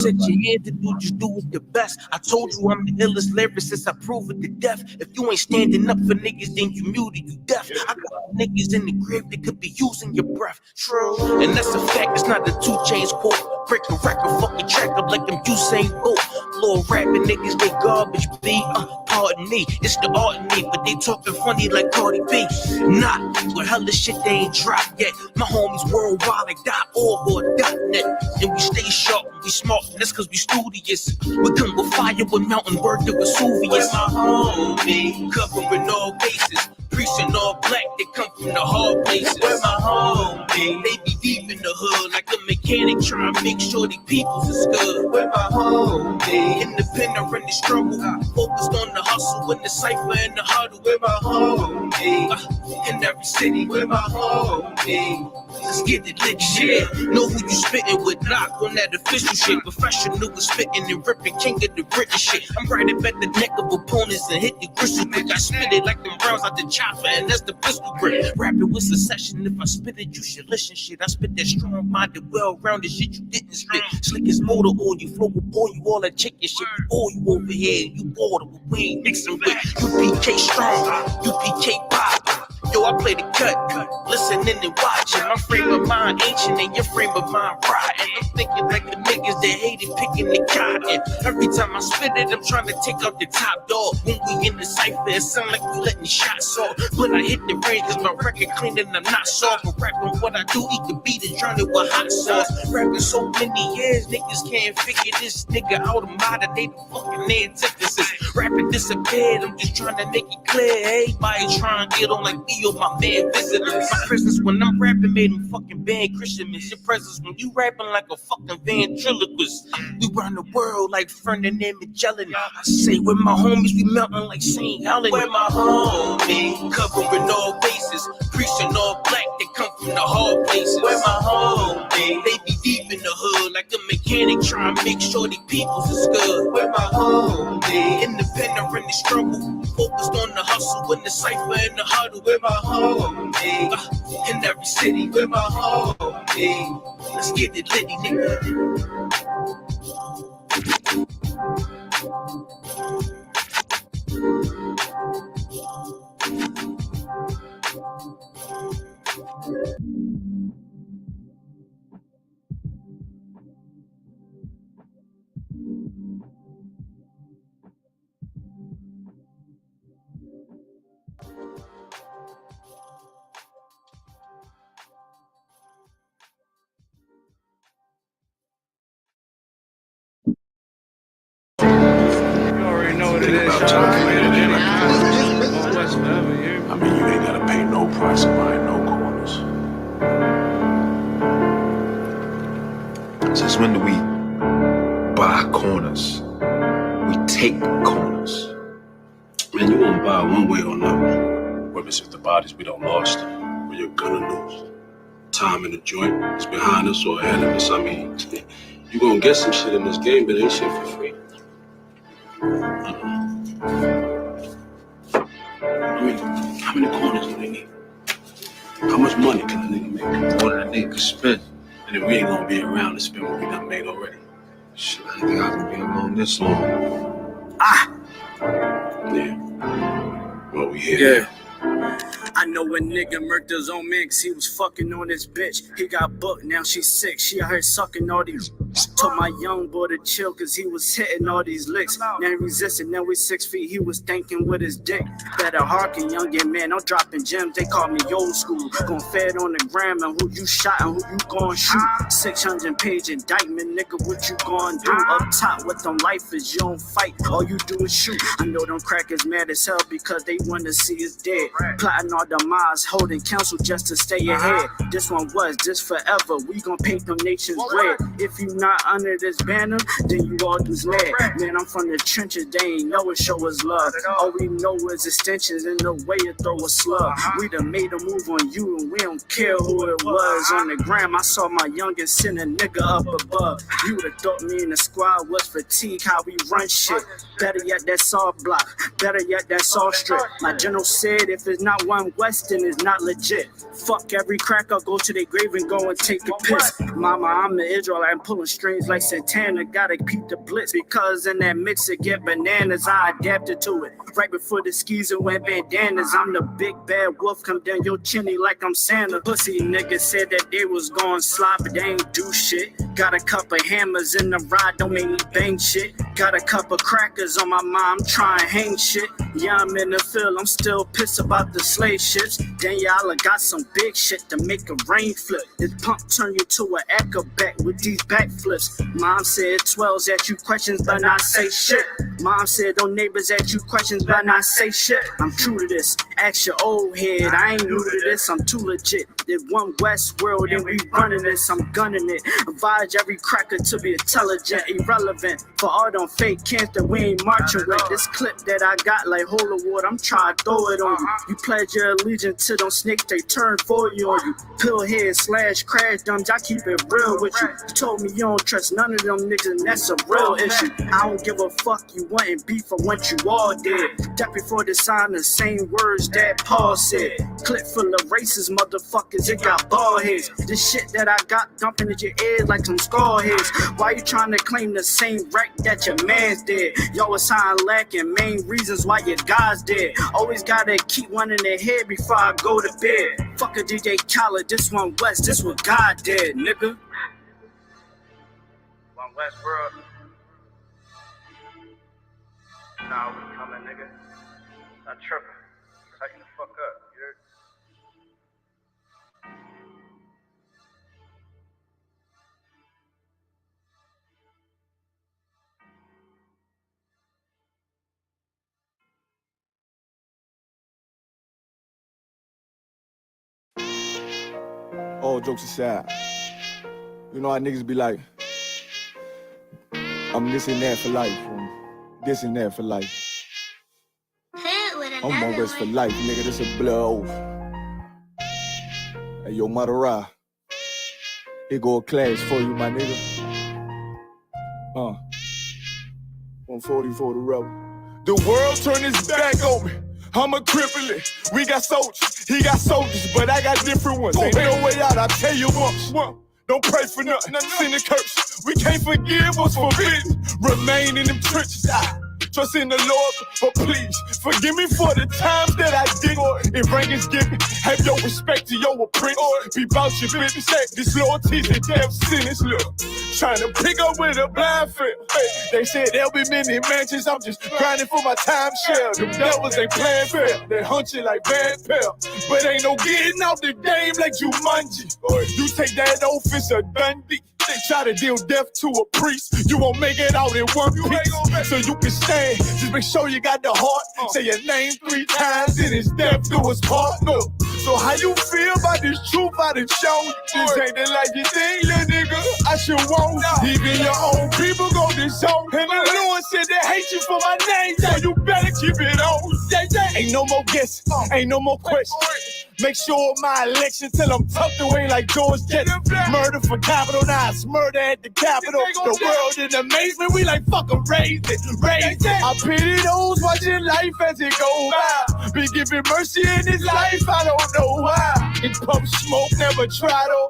Set your hand to do, just do it the best. I told you I'm the illest lyricist, I prove it to death. If you ain't standing up for niggas, then you muted, you deaf. I got niggas in the grave that could be using your breath. True, and that's a fact, it's not the 2 Chainz quote. Break a record, fucking track up like them Usain Bolt. Little rapping niggas, they garbage B. Pardon me, it's the art in me, but they talking funny like Cardi B. Nah, but hella shit they ain't dropped yet. My homies worldwide like .org or .net. And we stay sharp, we smart, and that's cause we studious. We come with fire, with mountain word to Vesuvius. Where my homie, covering all bases. Preaching all black, they come from the hard places. Where my homie, they be deep in the hood like a mechanic trying to make sure these peoples is good. Where my homie, independent in the struggle, focused on the hustle and the cipher and the huddle. Where my homie, in every city. Where my homie, let's get it lit shit. Know who you spitting with, knock on that official shit. Professional was spitting and ripping, king of the British shit. I'm right up at the neck of opponents and hit the gristle quick. I spit it like them rounds out the chopper, and that's the pistol grip. Rapping with succession, if I spit it, you should listen shit. I spit that strong-minded, well-rounded shit you didn't spit. Slick as motor oil, you flow with boy, you all that chicken shit. All you over here, you water with we ain't mixing with. UPK strong, UPK pop. Yo, I play the cut, listening and watching. My frame of mind ancient and your frame of mind rotten. I'm thinking like the niggas that hated picking the cotton. Every time I spit it, I'm trying to take out the top dog. When we in the cypher, it sound like we letting shots off. But I hit the range cause my record clean and I'm not soft. But rapping what I do, eat the beat and drown it with hot sauce. Rapping so many years, niggas can't figure this nigga out of modern day, the fucking antithesis. Rapping disappeared, I'm just trying to make it clear. Everybody trying to get on like me. Yo, my man visitors. My presence when I'm rapping made them fucking ban Christian. Your presence when you rapping like a fucking ventriloquist. We run the world like Ferdinand Magellan. I say with my homies we melting like St. Helen. Where my homie, covering all bases. Preaching all black, they come from the hard places. Where my homie, they be deep in the hood like a mechanic trying to make sure these peoples is good. Where my homie, independent in the struggle, focused on the hustle and the cipher and the huddle. Where my homie, in every city. Where my homie, let's get it litty, nigga. I mean, you ain't gotta pay no price of buying no corners. Since when do we buy corners? We take corners. Man, you won't buy one way or another. Whether it's if the bodies we don't lost or you're gonna lose. Time in the joint is behind us or ahead of us. I mean, you gonna get some shit in this game, but it ain't shit for free. I mean, how many corners do they need? How much money can a nigga make? More than a nigga can spend. And then we ain't gonna be around to spend what we done made already. Shit, I think I can be alone this long. Yeah. Well, we here. Yeah. I know a nigga murked his own man cause he was fucking on his bitch. He got booked, now she's sick. She out here sucking all these. Told my young boy to chill cause he was hitting all these licks. Now he resisted, now we 6 feet. He was thinking with his dick. Better hearken, youngin' man, I'm dropping gems. They call me old school. Gon' fed on the gram and who you shot and who you gon' shoot. 600-page indictment, nigga, what you gon' do? Up top with them lifers, you don't fight, all you do is shoot. I know them crackers mad as hell because they wanna see us dead. Plotting all the miles, holding counsel just to stay ahead. This one was, this forever. We gon' paint them nations red. If you not under this banner, then you all just mad. Man, I'm from the trenches, they ain't know it, show us love. All we know is extensions and the way you throw a slug. We done made a move on you and we don't care who it was. On the gram, I saw my youngest send a nigga up above. You would've thought me and the squad was fatigue, how we run shit. Better yet, that saw block. Better yet, that saw strip. My general said if it's not one West, then it's not legit. Fuck every cracker, go to their grave and go and take a piss. Mama, I'm the Israel, I'm pulling strings like Santana. Gotta keep the blitz because in that mix it get bananas. I adapted to it. Right before the skis and wear bandanas. I'm the big bad wolf, come down your chimney like I'm Santa. Pussy niggas said that they was gon' slide, but they ain't do shit. Got a couple hammers in the ride, don't make me bang shit. Got a couple crackers on my mind, I'm trying to hang shit. Yeah, I'm in the field, I'm still pissed about the slave ships. Daniela got some big shit to make a rain flip. This pump turn you to an acrobat with these backflips. Mom said 12s at you questions, but not say shit. Mom said those neighbors at you questions, but not say shit. I'm true to this, ask your old head, I ain't new to this, I'm too legit. There's one West world and we running this, I'm gunning it. Advise every cracker to be intelligent, irrelevant. For all them fake cancer, we ain't marching with. This clip that I got like holy water, I'm trying to throw it on you. You pledge your allegiance to them snakes, they turn for you on you. Pillhead / crash dumps, I keep it real with you. You told me you don't trust none of them niggas, and that's a real issue. I don't give a fuck, you wantin' beef for what you all did. That before they sign the same words that Paul said. Clip full of racist motherfuckers, it got bald heads. This shit that I got dumping at your ears like some skull heads. Why you trying to claim the same wreck that your man's dead? Y'all was sign lacking, main reasons why your guy's dead. Always gotta keep one in the head before I go to bed. Fuck a DJ Khaled, this one West, this one God dead, nigga. One West world. Nah, we coming, nigga. Not tripping. Tighten the fuck up, you heard? All jokes aside, you know how niggas be like, I'm this and that for life, this and that for life. I'm on West for life, nigga, this a blood oath. Hey, yo, Madara, here go a class for you, my nigga. 140 for the rebel. The world turned its back on me. I'm a cripple. We got soldiers, he got soldiers, but I got different ones. Ain't no way out, I'll tell you once. Don't pray for nothing, sin the curse. We can't forgive what's forbidden. Remain in them trenches. Trust in the Lord, but please forgive me for the times that I did. If rank is given, have your respect to your apprentice. Be about your business. This loyalty's a death sentence. Look, trying to pick up with a blind fail. They said there'll be many mansions. I'm just grinding for my time share. Them devils ain't playing fair. They hunt you like bad pal. But ain't no getting out the game like Jumanji. You take that oath, it's a Dundee. They try to deal death to a priest. You won't make it out in one piece. So you can stand. Just make sure you got the heart. Say your name 3 times and it's death do us part. No. So how you feel about this truth I done shown? This ain't the life you think, little nigga. I should want. Even your own people go disown. And the Lord said they hate you for my name. So you better keep it on. Ain't no more guessing. Ain't no more questions. Make sure my election till I'm tucked away like George Jetson. Murder for capital, now it's murder at the Capitol. The world in amazement, we like fucking raise it. I pity those watching life as it go by. Be giving mercy in this life, I don't know why. In pump smoke, never try to.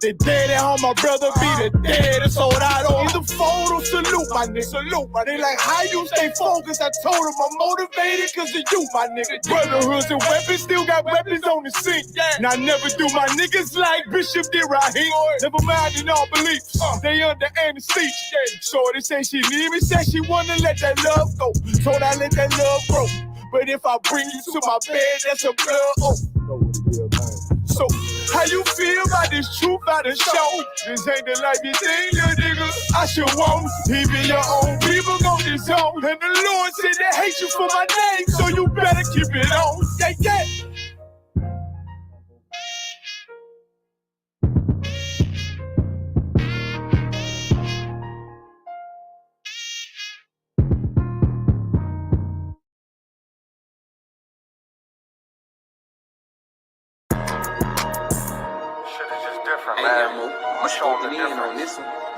The dead at home, my brother be the dead, it's all I don't. Either fold or salute, my nigga. Salute, my nigga. They like, how you stay focused? I told them I'm motivated cause of you, my nigga. Brotherhoods and weapons, still got weapons on the scene. Now I never do my niggas like Bishop did Raheem. Never mind in all beliefs, they under anesthesia. Shorty say she need me, said she wanna let that love go. Told I let that love grow. But if I bring you to my bed, that's a blood oath. So, how you feel about this truth I done shown? This ain't the life you think, little nigga. I should want. Even your own people gon' disown. And the Lord said they hate you for my name, so you better keep it on. Yeah.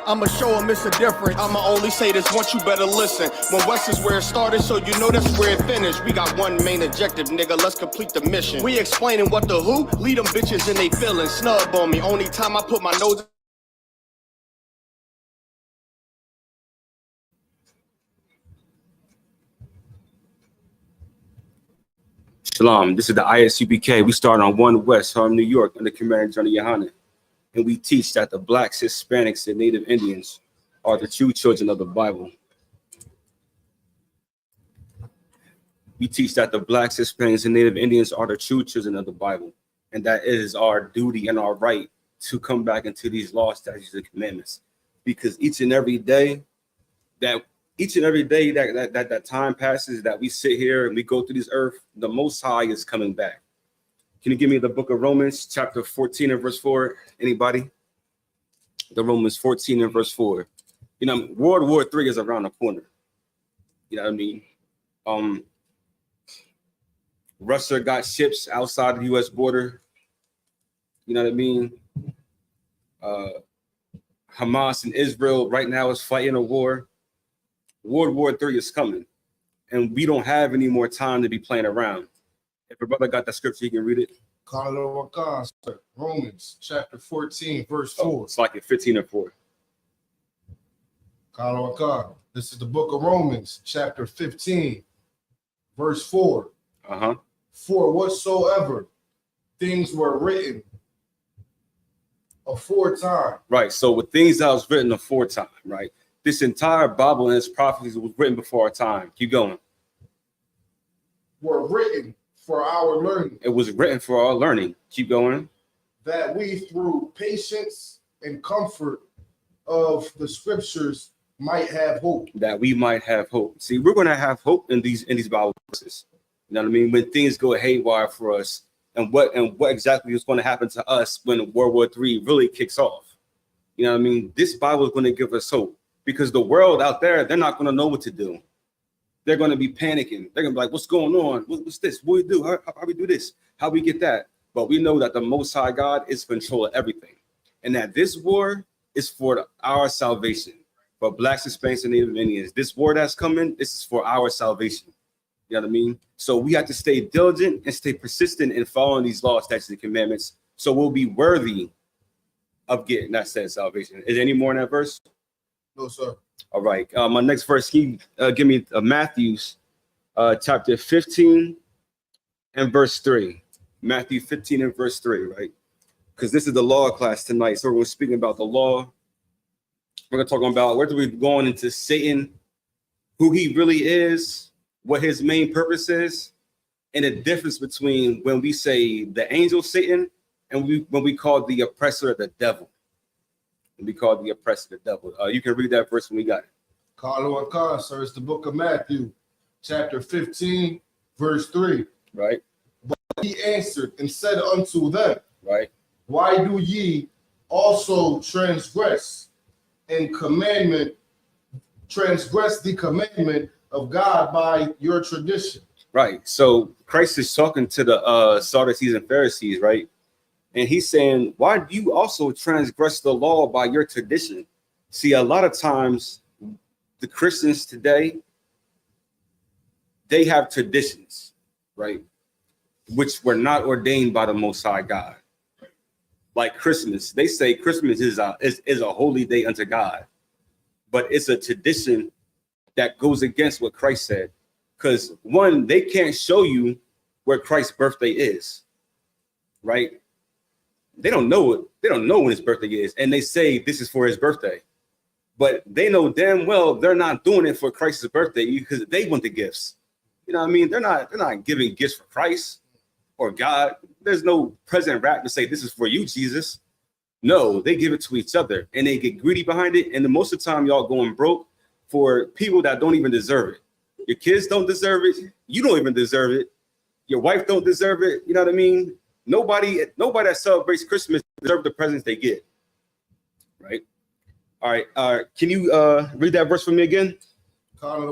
I'ma show him it's a difference. I'ma only say this once, you better listen. When West is where it started, so you know that's where it finished. We got one main objective, nigga, let's complete the mission. We explaining what the who, lead them bitches and they feelings. Snub on me, only time I put my nose Shalom, this is the ISUPK. We start on 1 West Harlem, New York, under Commander Johnny Yohanan. And we teach that the Blacks, Hispanics, and Native Indians are the true children of the Bible. We teach that the Blacks, Hispanics, and Native Indians are the true children of the Bible. And that it is our duty and our right to come back into these laws, statutes, and commandments. Because each and every day that time passes, that we sit here and we go through this earth, the Most High is coming back. Can you give me the book of Romans, chapter 14 and verse 4? Anybody? The Romans 14 and verse 4. You know, World War III is around the corner. You know what I mean? Russia got ships outside the U.S. border. You know what I mean? Hamas and Israel right now is fighting a war. World War III is coming, and we don't have any more time to be playing around. If your brother got that scripture, you can read it. Romans chapter 14, verse 4. It's like 15 and 4. This is the book of Romans, chapter 15, verse 4. For whatsoever things were written aforetime. Right. So with things that was written aforetime, right? This entire Bible and its prophecies was written before our time. Keep going. Were written for our learning. It was written for our learning. Keep going. That we through patience and comfort of the scriptures might have hope. That we might have hope. See, we're going to have hope in these Bible verses. You know what I mean? When things go haywire for us, and what exactly is going to happen to us when World War III really kicks off. You know what I mean? This Bible is going to give us hope, because the world out there, they're not going to know what to do. They're going to be panicking. They're going to be like, what's going on? What's this? What do we do? How we do this? How we get that? But we know that the Most High God is in control of everything. And that this war is for our salvation. For Blacks, Hispanics, and Native Indians. This war that's coming, this is for our salvation. You know what I mean? So we have to stay diligent and stay persistent in following these laws, statutes, and commandments, so we'll be worthy of getting that said salvation. Is there any more in that verse? No, sir. All right. My next verse, can you give me Matthew's chapter 15 and verse 3. Matthew 15 and verse 3, right? Because this is the law class tonight. So we're speaking about the law. We're going to talk about where do we going into Satan, who he really is, what his main purpose is, and the difference between when we say the angel Satan and when we call the oppressor the devil. And we call the oppressor the devil. You can read that verse when we got it. Sir, it's the book of Matthew, chapter 15, verse 3. Right. But he answered and said unto them, right, why do ye also transgress the commandment of God by your tradition? Right. So Christ is talking to the Sadducees and Pharisees, right? And he's saying, why do you also transgress the law by your tradition? See, a lot of times the Christians today, they have traditions, right? Which were not ordained by the Most High God. Like Christmas, they say Christmas is a holy day unto God, but it's a tradition that goes against what Christ said. Because one, they can't show you where Christ's birthday is, right? They don't know it. They don't know when his birthday is, and they say this is for his birthday, but they know damn well they're not doing it for Christ's birthday because they want the gifts. You know what I mean? They're not giving gifts for Christ or God. There's no present wrap to say this is for you, Jesus. No, they give it to each other, and they get greedy behind it. And the most of the time, y'all going broke for people that don't even deserve it. Your kids don't deserve it. You don't even deserve it. Your wife don't deserve it. You know what I mean? Nobody that celebrates Christmas deserves the presents they get. Right? All right. Can you read that verse for me again? Sir,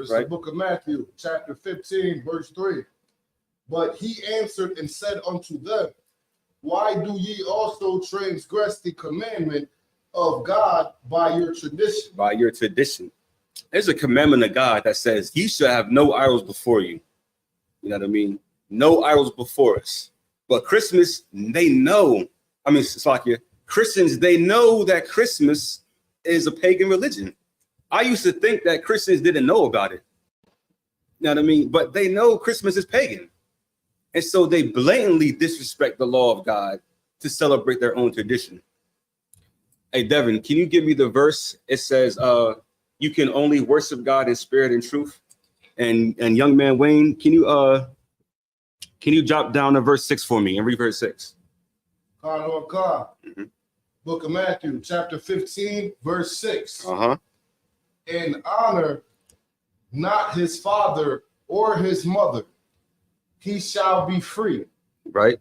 it's the book of Matthew, chapter 15, verse 3. But he answered and said unto them, why do ye also transgress the commandment of God by your tradition? By your tradition. There's a commandment of God that says you should have no idols before you. You know what I mean? No idols before us. But Christmas, they know. I mean, Slakia, Christians, they know that Christmas is a pagan religion. I used to think that Christians didn't know about it. You know what I mean? But they know Christmas is pagan. And so they blatantly disrespect the law of God to celebrate their own tradition. Hey, Devin, can you give me the verse? It says, you can only worship God in spirit and truth. And young man Wayne, can you drop down to verse 6 for me and read verse 6? Book of Matthew, chapter 15, verse 6. Uh-huh. And honor not his father or his mother, he shall be free. Right.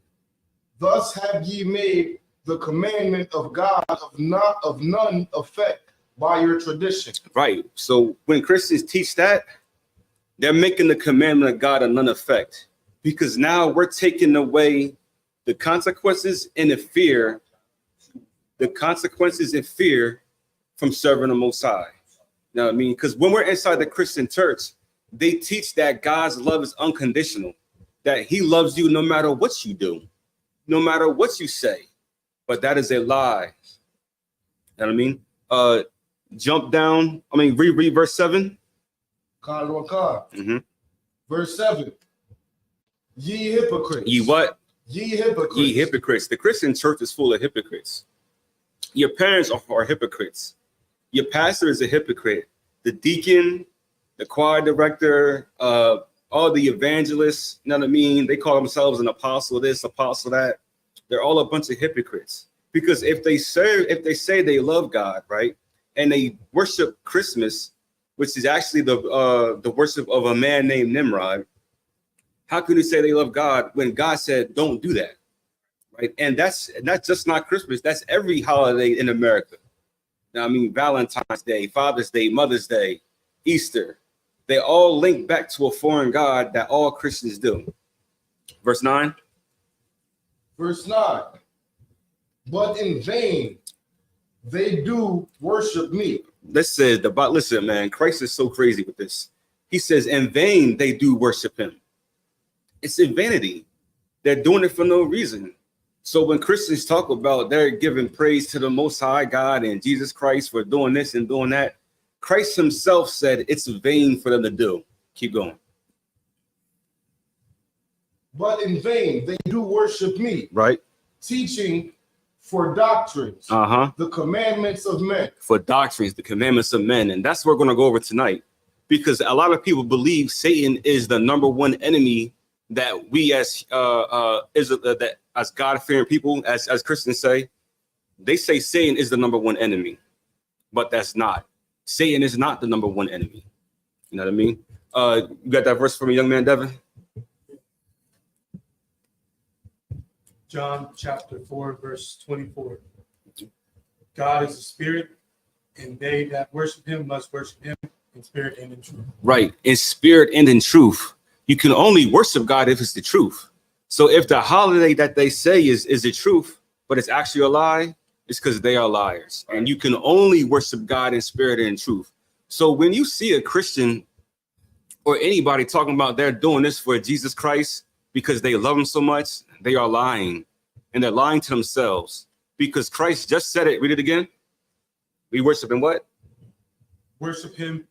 Thus have ye made the commandment of God of none effect by your tradition. Right. So when Christians teach that, they're making the commandment of God of none effect, because now we're taking away the consequences and the fear from serving the Most High. You know what I mean? Because when we're inside the Christian church, they teach that God's love is unconditional, that he loves you no matter what you do, no matter what you say. But that is a lie. You know what I mean? Jump down. Read verse 7. Mm-hmm. Verse 7. Ye hypocrites. Ye what? Ye hypocrites. Ye hypocrites. The Christian church is full of hypocrites. Your parents are hypocrites. Your pastor is a hypocrite. The deacon, the choir director, all the evangelists, you know what I mean? They call themselves an apostle this, apostle that. They're all a bunch of hypocrites. Because if they say they love God, right, and they worship Christmas, which is actually the worship of a man named Nimrod, how can you say they love God when God said don't do that, right? And that's just not Christmas. That's every holiday in America. Now, I mean, Valentine's Day, Father's Day, Mother's Day, Easter. They all link back to a foreign God that all Christians do. Verse 9. Verse 9. But in vain they do worship me. Listen, man, Christ is so crazy with this. He says, in vain they do worship him. It's in vanity. They're doing it for no reason. So when Christians talk about they're giving praise to the Most High God and Jesus Christ for doing this and doing that, Christ himself said it's vain for them to do. Keep going. But in vain they do worship me. Right. Teaching for doctrines, the commandments of men. For doctrines, the commandments of men. And that's what we're going to go over tonight. Because a lot of people believe Satan is the number one enemy that we as God-fearing people, as Christians say. They say Satan is the number one enemy. But that's not. Satan is not the number one enemy. You know what I mean? You got that verse from a young man, Devin? John chapter 4, verse 24. God is a spirit, and they that worship him must worship him in spirit and in truth. Right, in spirit and in truth. You can only worship God if it's the truth. So if the holiday that they say is the truth, but it's actually a lie, it's because they are liars. And you can only worship God in spirit and in truth. So when you see a Christian or anybody talking about they're doing this for Jesus Christ because they love him so much, they are lying. And they're lying to themselves. Because Christ just said it. Read it again. We worship in what? Worship him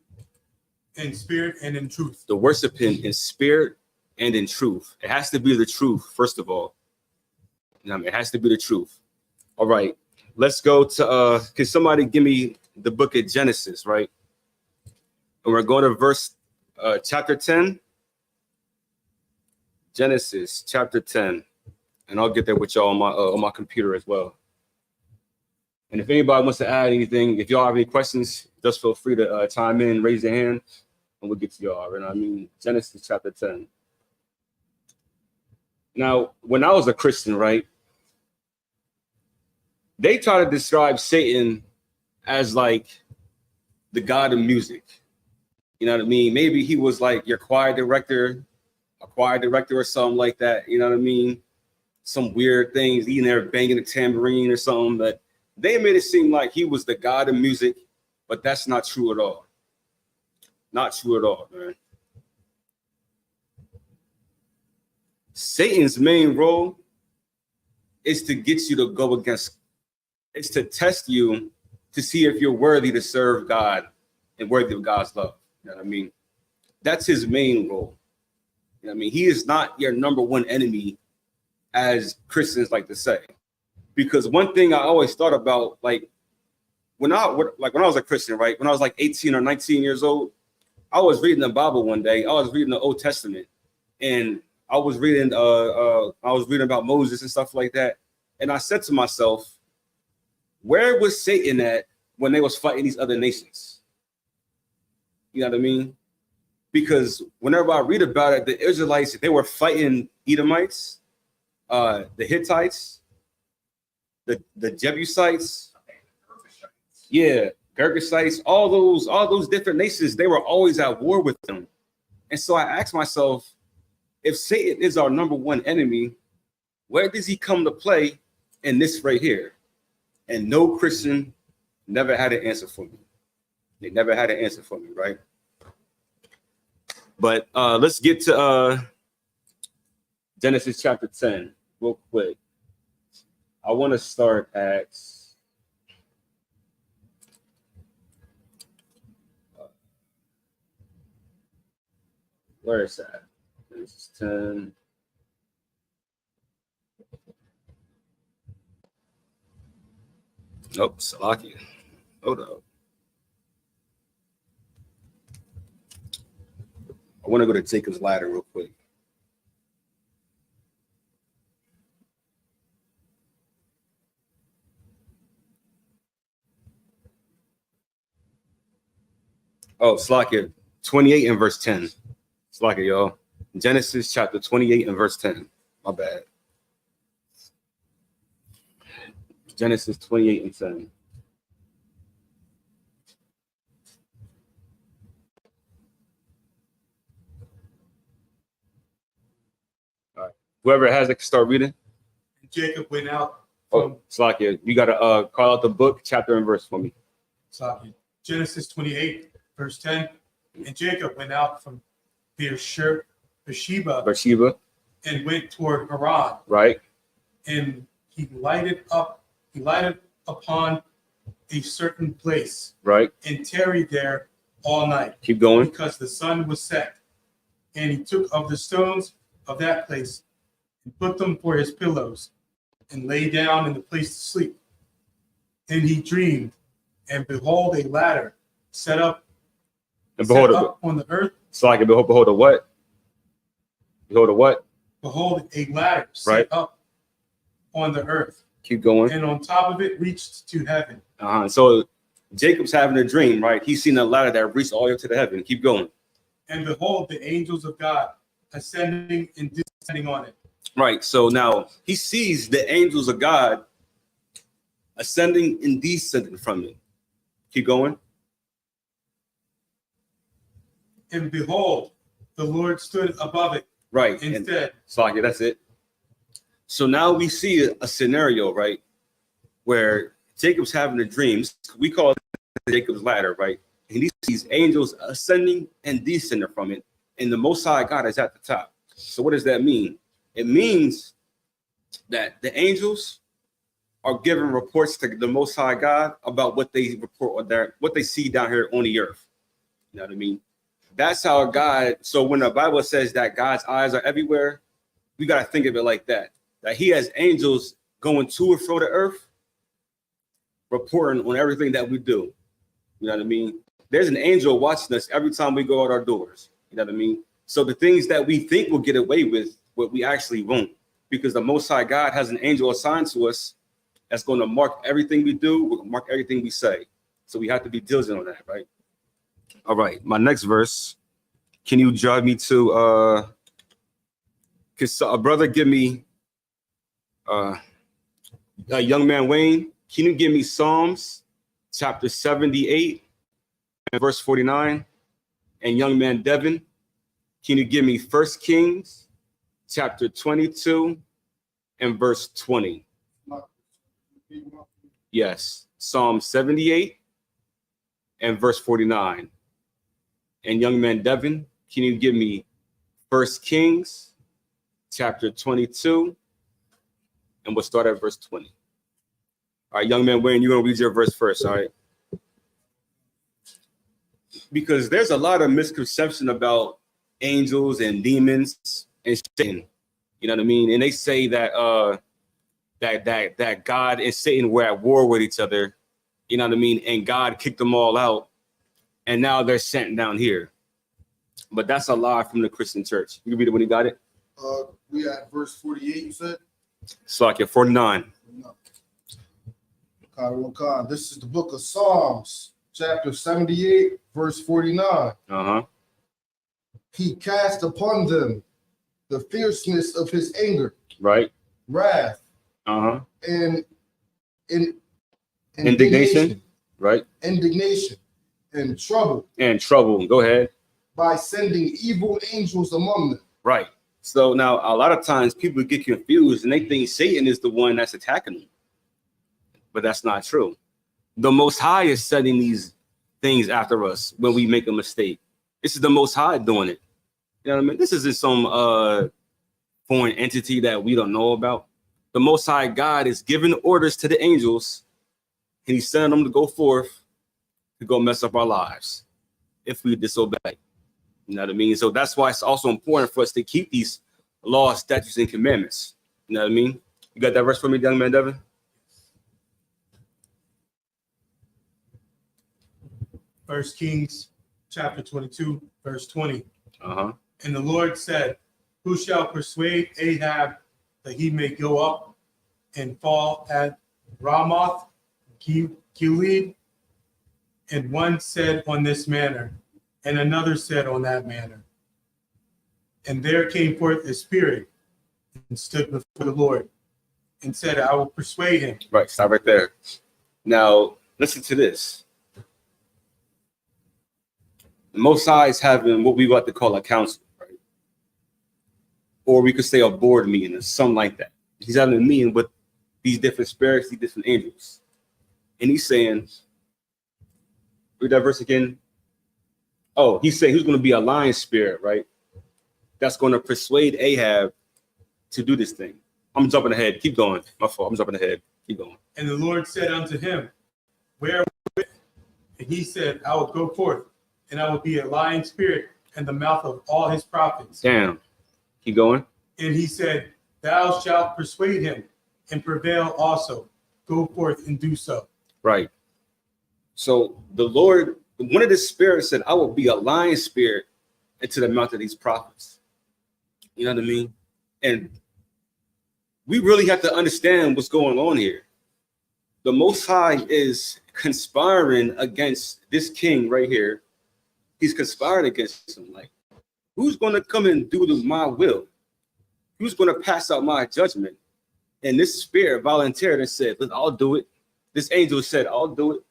in spirit and in truth. To worship him in spirit and in truth. It has to be the truth, first of all. It has to be the truth. All right. Let's go to, can somebody give me the book of Genesis, right? And we're going to verse, chapter 10. Genesis chapter 10. And I'll get there with y'all on my computer as well. And if anybody wants to add anything, if y'all have any questions, just feel free to chime in, raise your hand, and we'll get to y'all. Right? I mean, Genesis chapter 10. Now, when I was a Christian, right, they try to describe Satan as like the god of music. You know what I mean? Maybe he was like your choir director, a choir director or something like that. You know what I mean? Some weird things, even there banging a tambourine or something. But they made it seem like he was the god of music, but that's not true at all. Not true at all, man. Satan's main role is to get you to go against, it's to test you to see if you're worthy to serve God and worthy of God's love. You know what I mean? That's his main role. You know what I mean? He is not your number one enemy, as Christians like to say. Because one thing I always thought about, like when I was a Christian, right? When I was like 18 or 19 years old, I was reading the Bible one day. I was reading the Old Testament, and I was reading about Moses and stuff like that. And I said to myself, where was Satan at when they was fighting these other nations? You know what I mean? Because whenever I read about it, the Israelites, they were fighting Edomites, the Hittites, the Jebusites, yeah, Girgashites, all those different nations, they were always at war with them. And so I asked myself, if Satan is our number one enemy, where does he come to play in this right here? And no Christian never had an answer for me. They never had an answer for me, right? But let's get to Genesis chapter 10 real quick. I want to start at where is that? Genesis 10. Nope, Salakia. Hold up. I want to go to Jacob's ladder real quick. Oh, Salakia, 28 and verse 10. Salakia, y'all. Genesis chapter 28 and verse 10. My bad. Genesis 28 and 10. All right. Whoever has it can start reading. Jacob went out from Salakia, you got to call out the book, chapter, and verse for me. Salakia. Genesis 28, verse 10. And Jacob went out from Beersheba and went toward Haran. Right. And he lighted upon a certain place. Right. And tarried there all night. Keep going. Because the sun was set. And he took of the stones of that place and put them for his pillows and lay down in the place to sleep. And he dreamed, and behold, a ladder set up on the earth. So I can behold a what? Behold a what? Behold, a ladder set up on the earth. Keep going. And on top of it reached to heaven. So Jacob's having a dream, right? He's seen a ladder that reached all the way up to the heaven. Keep going. And behold, the angels of God ascending and descending on it. Right. So now he sees the angels of God ascending and descending from it. Keep going. And behold, the Lord stood above it. Right. Instead. So that's it. So now we see a scenario, right, where Jacob's having a dream. We call it Jacob's ladder, right? And he sees angels ascending and descending from it. And the Most High God is at the top. So what does that mean? It means that the angels are giving reports to the Most High God about what they report or what they see down here on the earth. You know what I mean? That's how God. So when the Bible says that God's eyes are everywhere, we got to think of it like that. That he has angels going to and fro the earth, reporting on everything that we do. You know what I mean? There's an angel watching us every time we go out our doors. You know what I mean? So the things that we think we'll get away with, what we actually won't, because the Most High God has an angel assigned to us that's going to mark everything we do, mark everything we say. So we have to be diligent on that, right? All right, my next verse. Can you drive me to a brother give me young man Wayne, can you give me Psalms chapter 78 and verse 49? And young man Devin, can you give me 1 Kings chapter 22 and verse 20? Yes, Psalm 78 and verse 49. And young man Devin, can you give me 1 Kings chapter 22? And we'll start at verse 20. All right, young man Wayne, you're going to read your verse first, all right? Because there's a lot of misconception about angels and demons and Satan. You know what I mean? And they say that that God and Satan were at war with each other. You know what I mean? And God kicked them all out, and now they're sent down here. But that's a lie from the Christian church. You can read it when you got it. We at verse 48. You said. Slakia 49. No. This is the book of Psalms, chapter 78, verse 49. He cast upon them the fierceness of his anger, right? Wrath, and indignation, right? Indignation and trouble. Go ahead. By sending evil angels among them. Right. So now a lot of times people get confused and they think Satan is the one that's attacking them. But that's not true. The Most High is sending these things after us when we make a mistake. This is the Most High doing it. You know what I mean? This isn't some foreign entity that we don't know about. The Most High God is giving orders to the angels, and he's sending them to go forth to go mess up our lives if we disobey. You know what I mean? So that's why it's also important for us to keep these laws, statutes, and commandments. You know what I mean? You got that verse for me, young man, Devin? First Kings chapter 22, verse 20. And the Lord said, who shall persuade Ahab that he may go up and fall at Ramoth Gilead? And one said on this manner, and another said on that manner. And there came forth a spirit and stood before the Lord and said, I will persuade him. Right, stop right there. Now, listen to this. The Most High is having what we like to call a council, right? Or we could say a board meeting or something like that. He's having a meeting with these different spirits, these different angels. And he's saying, read that verse again. Oh, he's saying who's going to be a lion spirit, right? That's going to persuade Ahab to do this thing. I'm jumping ahead. Keep going. My fault. I'm jumping ahead. Keep going. And the Lord said unto him, wherewith? And he said, I will go forth, and I will be a lying spirit in the mouth of all his prophets. Damn. Keep going. And he said, thou shalt persuade him and prevail also. Go forth and do so. Right. So the Lord, one of the spirits said, I will be a lying spirit into the mouth of these prophets. You know what I mean? And we really have to understand what's going on here. The Most High is conspiring against this king right here. He's conspiring against him. Like, who's going to come and do my will? Who's going to pass out my judgment? And this spirit volunteered and said, look, I'll do it. This angel said, I'll do it.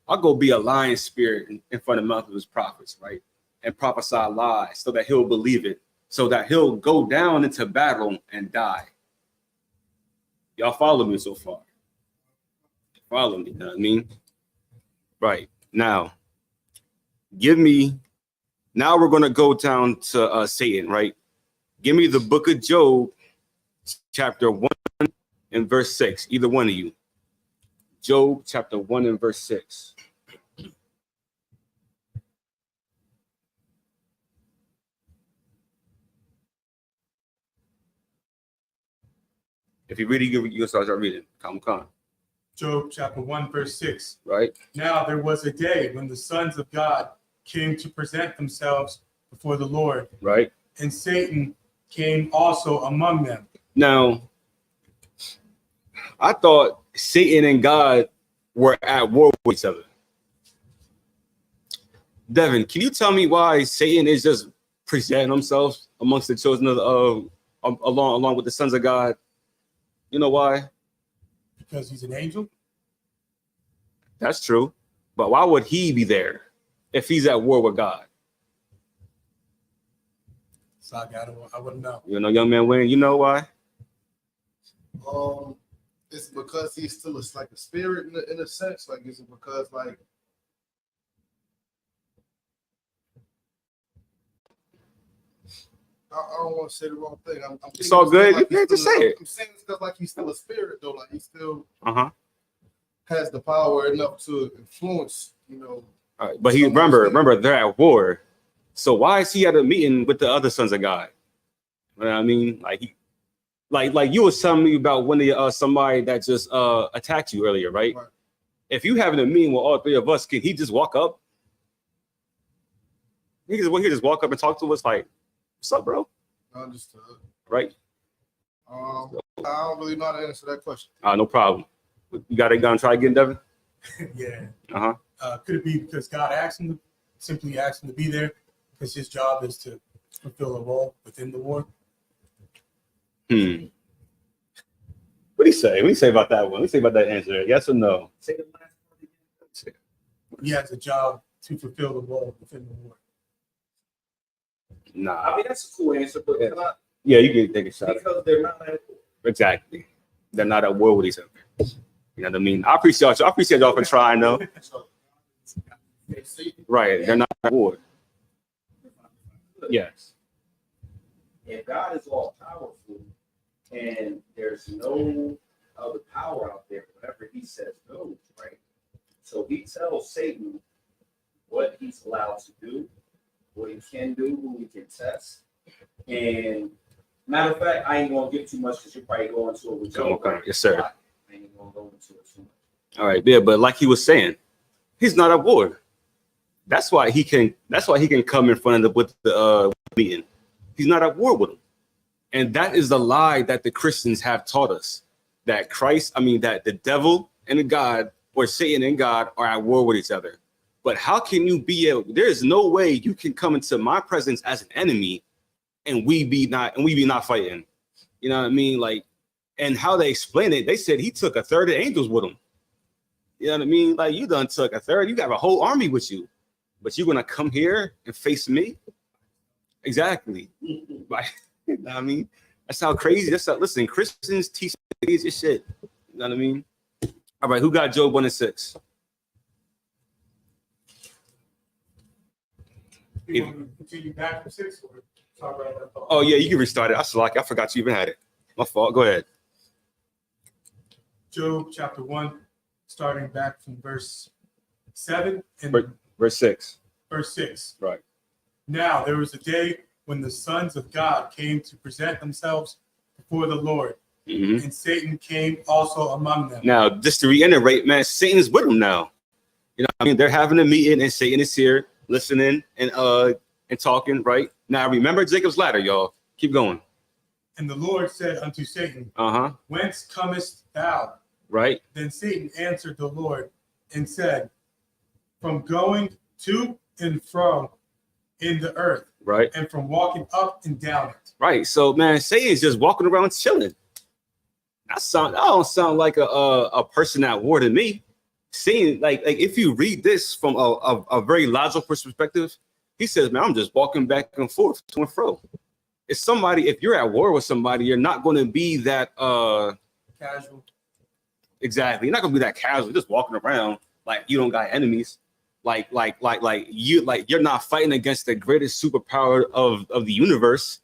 I'll go be a lying spirit in front of the mouth of his prophets, right? And prophesy lies so that he'll believe it, so that he'll go down into battle and die. Y'all follow me so far? Follow me, you know what I mean? Right. Now, now we're going to go down to Satan, right? Give me the book of Job, chapter 1 and verse 6. Either one of you. Job, chapter 1 and verse 6. If you read it, you can start reading. Come. Job chapter 1, verse 6. Right. Now there was a day when the sons of God came to present themselves before the Lord. Right. And Satan came also among them. Now, I thought Satan and God were at war with each other. Devin, can you tell me why Satan is just presenting himself amongst the children of along with the sons of God? You know why? Because he's an angel. That's true. But why would he be there if he's at war with God? So I wouldn't know. You know, young man Wayne, you know why? It's because he's still like a spirit in a sense. Like, is it because like I don't want to say the wrong thing. It's all good. Like you can't just say it. I'm saying it's because like he's still a spirit though. Like he still has the power enough to influence. You know. All right, but remember they're at war. So why is he at a meeting with the other sons of God? You know what I mean? Like you was telling me about when the somebody that just attacked you earlier, right? If you having a meeting with all three of us, can he just walk up? He just walk up and talk to us like, "What's up, bro?" Understood. Right? I don't really know how to answer that question. No problem. You got it. Gonna try again, Devin? Yeah. Could it be because God simply asked him to be there because his job is to fulfill a role within the war? What do you say? What do you say about that one? What do you say about that answer? Yes or no? He has a job to fulfill the role within the war. Nah. I mean, that's a cool answer, but Yeah, you can take a shot. Because they're not at war. Exactly. They're not at war with each other. You know what I mean? I appreciate y'all for trying though. Right. They're not at war. Yes. If God is all powerful and there's no other power out there, whatever he says goes, right? So he tells Satan what he's allowed to do, what he can do, who he can test. And matter of fact, I ain't gonna give too much because you're probably going to it with Joe. Okay. Yes, sir. I ain't gonna go into it too much. All right, yeah, but like he was saying, he's not at war. That's why he can come in front of the meeting. He's not at war with him. And that is the lie that the Christians have taught us. That that the devil and the God, or Satan and God, are at war with each other. But how can you there is no way you can come into my presence as an enemy and we be not fighting. You know what I mean? Like, and how they explain it, they said he took a third of angels with him. You know what I mean? Like, you done took a third, you got a whole army with you, but you're gonna come here and face me? Exactly. Right. You know what I mean? That's how crazy. Listen, Christians teach this shit. You know what I mean? All right, who got Job 1-6? You want to continue back from 6 or talk about that? Oh yeah, you can restart it. I forgot you even had it. My fault. Go ahead. Job chapter 1, starting back from verse 7 and verse 6. Verse 6. Right. Now there was a day when the sons of God came to present themselves before the Lord, and Satan came also among them. Now, just to reiterate, man, Satan's with them now. You know what I mean? They're having a meeting and Satan is here listening and talking, right? Now remember Jacob's ladder, y'all. Keep going. And the Lord said unto Satan, Whence comest thou? Right. Then Satan answered the Lord and said, From going to and fro in the earth. Right. And from walking up and down it. Right. So, man, Satan's just walking around chilling. That don't sound like a person at war to me. Satan, like if you read this from a very logical perspective, he says, man, I'm just walking back and forth to and fro. If you're at war with somebody, you're not going to be that casual. Exactly. You're not going to be that casual, just walking around like you don't got enemies. You're not fighting against the greatest superpower of the universe.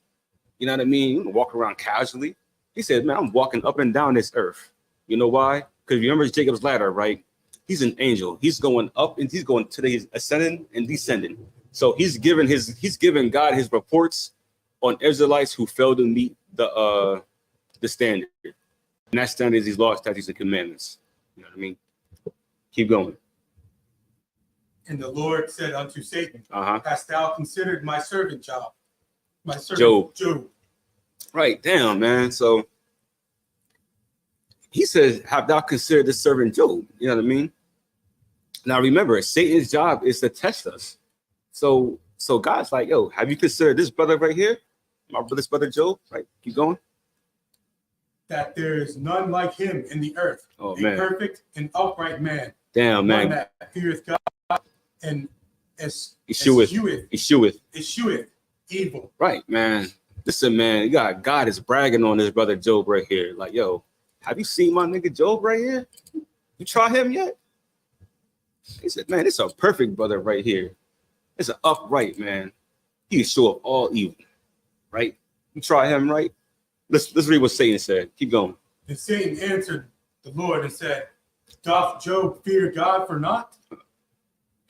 You know what I mean? You can walk around casually. He said, man, I'm walking up and down this earth. You know why? Because remember Jacob's ladder, right? He's an angel. He's going up and he's going to he's ascending and descending. So he's given God his reports on Israelites who failed to meet the standard. And that standard is these laws, statutes, and commandments. You know what I mean? Keep going. And the Lord said unto Satan, Hast thou considered my servant Job? My servant Job. Right, damn, man. So he says, have thou considered this servant Job? You know what I mean? Now remember, Satan's job is to test us. So God's like, yo, have you considered this brother right here? This brother Job, right? Keep going. That there is none like him in the earth. Oh, a man. Perfect and upright man. Damn, man. One that feareth God and escheweth evil. Right, man. Listen, man, God is bragging on this brother Job right here. Like, yo, have you seen my nigga Job right here? You try him yet? He said, man, it's a perfect brother right here. It's an upright man. He is sure of all evil. Right? You try him, right? Let's read what Satan said. Keep going. And Satan answered the Lord and said, Doth Job fear God for naught?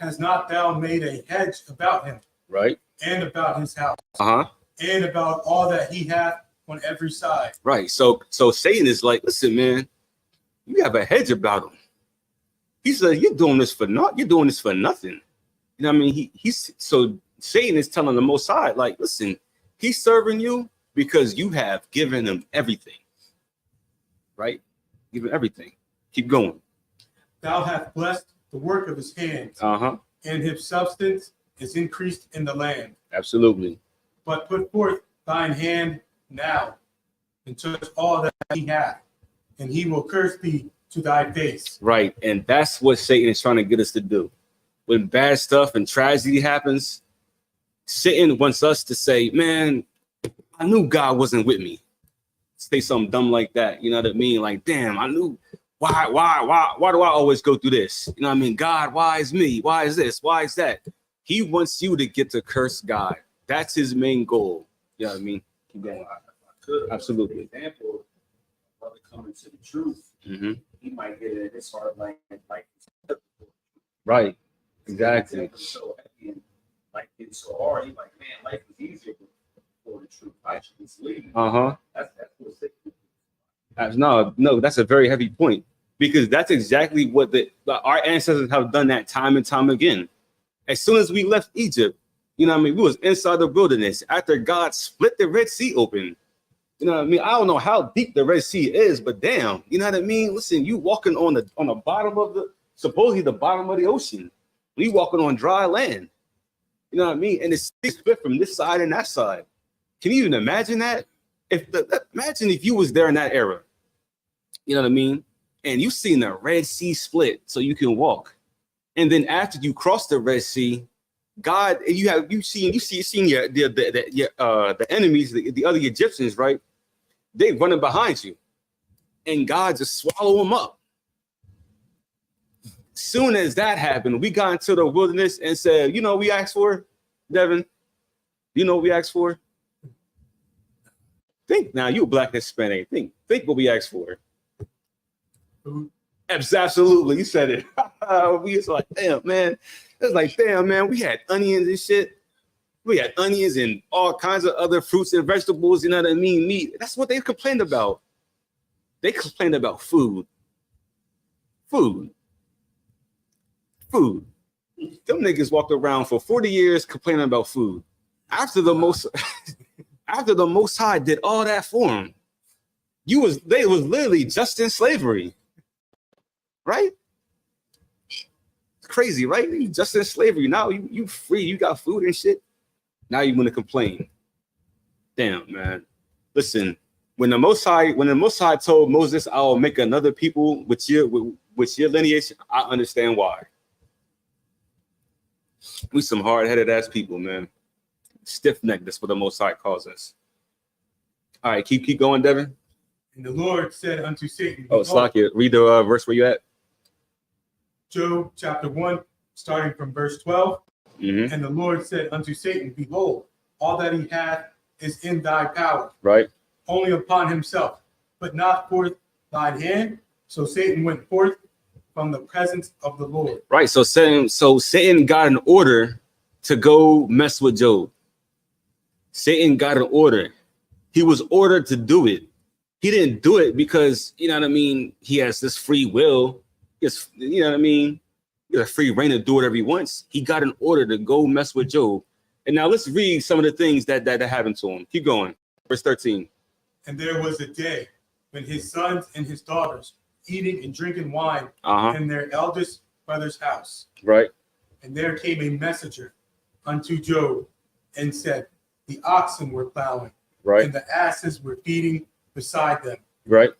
Has not thou made a hedge about him? Right. and about his house, Uh-huh. and about all that he hath on every side. Right. So Satan is like, listen, man, you have a hedge about him. He said, you're doing this for not, you're doing this for nothing. You know what I mean? He's so Satan is telling the Most High, like, listen, he's serving you because you have given him everything. Right? Given everything. Keep going. Thou hast blessed the work of his hands, Uh-huh. and his substance is increased in the land. Absolutely. But put forth thine hand now, and touch all that he hath, and he will curse thee to thy face. Right. And that's what Satan is trying to get us to do. When bad stuff and tragedy happens, Satan wants us to say, man, I knew God wasn't with me. Say something dumb like that. You know what I mean? Like, damn, I knew. Why do I always go through this? You know what I mean? God, why is me? Why is this? Why is that? He wants you to get to curse God. That's his main goal. You know what I mean? Keep going. Absolutely. For example, brother coming to the truth, he might get it in his heart like Right. Exactly. So heavy and like it's so hard. He's like, man, life is easier before the truth. I should just leave. Uh-huh. That's what No, that's a very heavy point, because that's exactly what our ancestors have done that time and time again. As soon as we left Egypt, you know what I mean, we was inside the wilderness after God split the Red Sea open. You know what I mean? I don't know how deep the Red Sea is, but damn, you know what I mean? Listen, you walking on the bottom of supposedly the bottom of the ocean. We walking on dry land. You know what I mean? And it's split from this side and that side. Can you even imagine that? Imagine if you was there in that era. You know what I mean? And you seen the Red Sea split so you can walk. And then after you cross the Red Sea, God, you seen the enemies, the other Egyptians, right? They running behind you, and God just swallow them up. Soon as that happened, we got into the wilderness and said, you know what we asked for, Devin? You know what we asked for? Think now, you black and Hispanic. Think what we asked for. Absolutely, you said it. We was like, damn, man. It's like, damn, man, we had onions and shit. We had onions and all kinds of other fruits and vegetables, you know what I mean? Meat. That's what they complained about. They complained about food. Food. Them niggas walked around for 40 years complaining about food. After the Most High did all that for them, they was literally just in slavery. Right? It's crazy, right? You just in slavery. Now you free, you got food and shit. Now you want to complain. Damn, man. Listen, when the Most High told Moses, I'll make another people with your lineage, I understand why. We some hard-headed ass people, man. Stiff-necked, that's what the Most High calls us. All right, keep going, Devin. And the Lord said unto Satan, oh, Slakia, read the verse where you at. Job chapter 1, starting from verse 12. And the Lord said unto Satan, behold, all that he hath is in thy power. Right. Only upon himself, but not forth thine hand. So Satan went forth from the presence of the Lord. Right. So Satan got an order to go mess with Job. Satan got an order. He was ordered to do it. He didn't do it because, you know what I mean, he has this free will. Yes, you know what I mean? He has a free reign to do whatever he wants. He got an order to go mess with Job. And now let's read some of the things that happened to him. Keep going. Verse 13. And there was a day when his sons and his daughters eating and drinking wine in their eldest brother's house. Right. And there came a messenger unto Job and said, the oxen were plowing. Right. And the asses were feeding beside them. Right.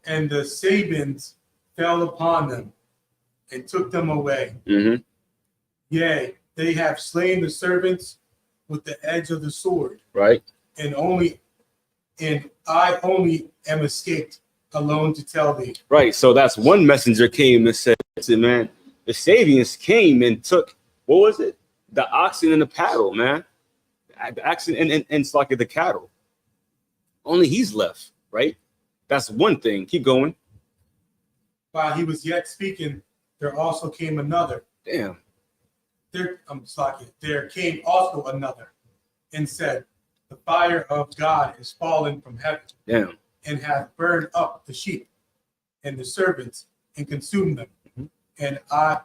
And the Sabines fell upon them and took them away. Yea, they have slain the servants with the edge of the sword. Right. And I only am escaped alone to tell thee. Right. So that's one messenger came and said, listen, man, the Sabians came and took, what was it? The oxen and the cattle, man. The oxen and it's like the cattle. Only he's left, right? That's one thing. Keep going. While he was yet speaking, there also came another. Damn. there came also another and said, the fire of God is fallen from heaven. Damn. And hath burned up the sheep and the servants and consumed them. And I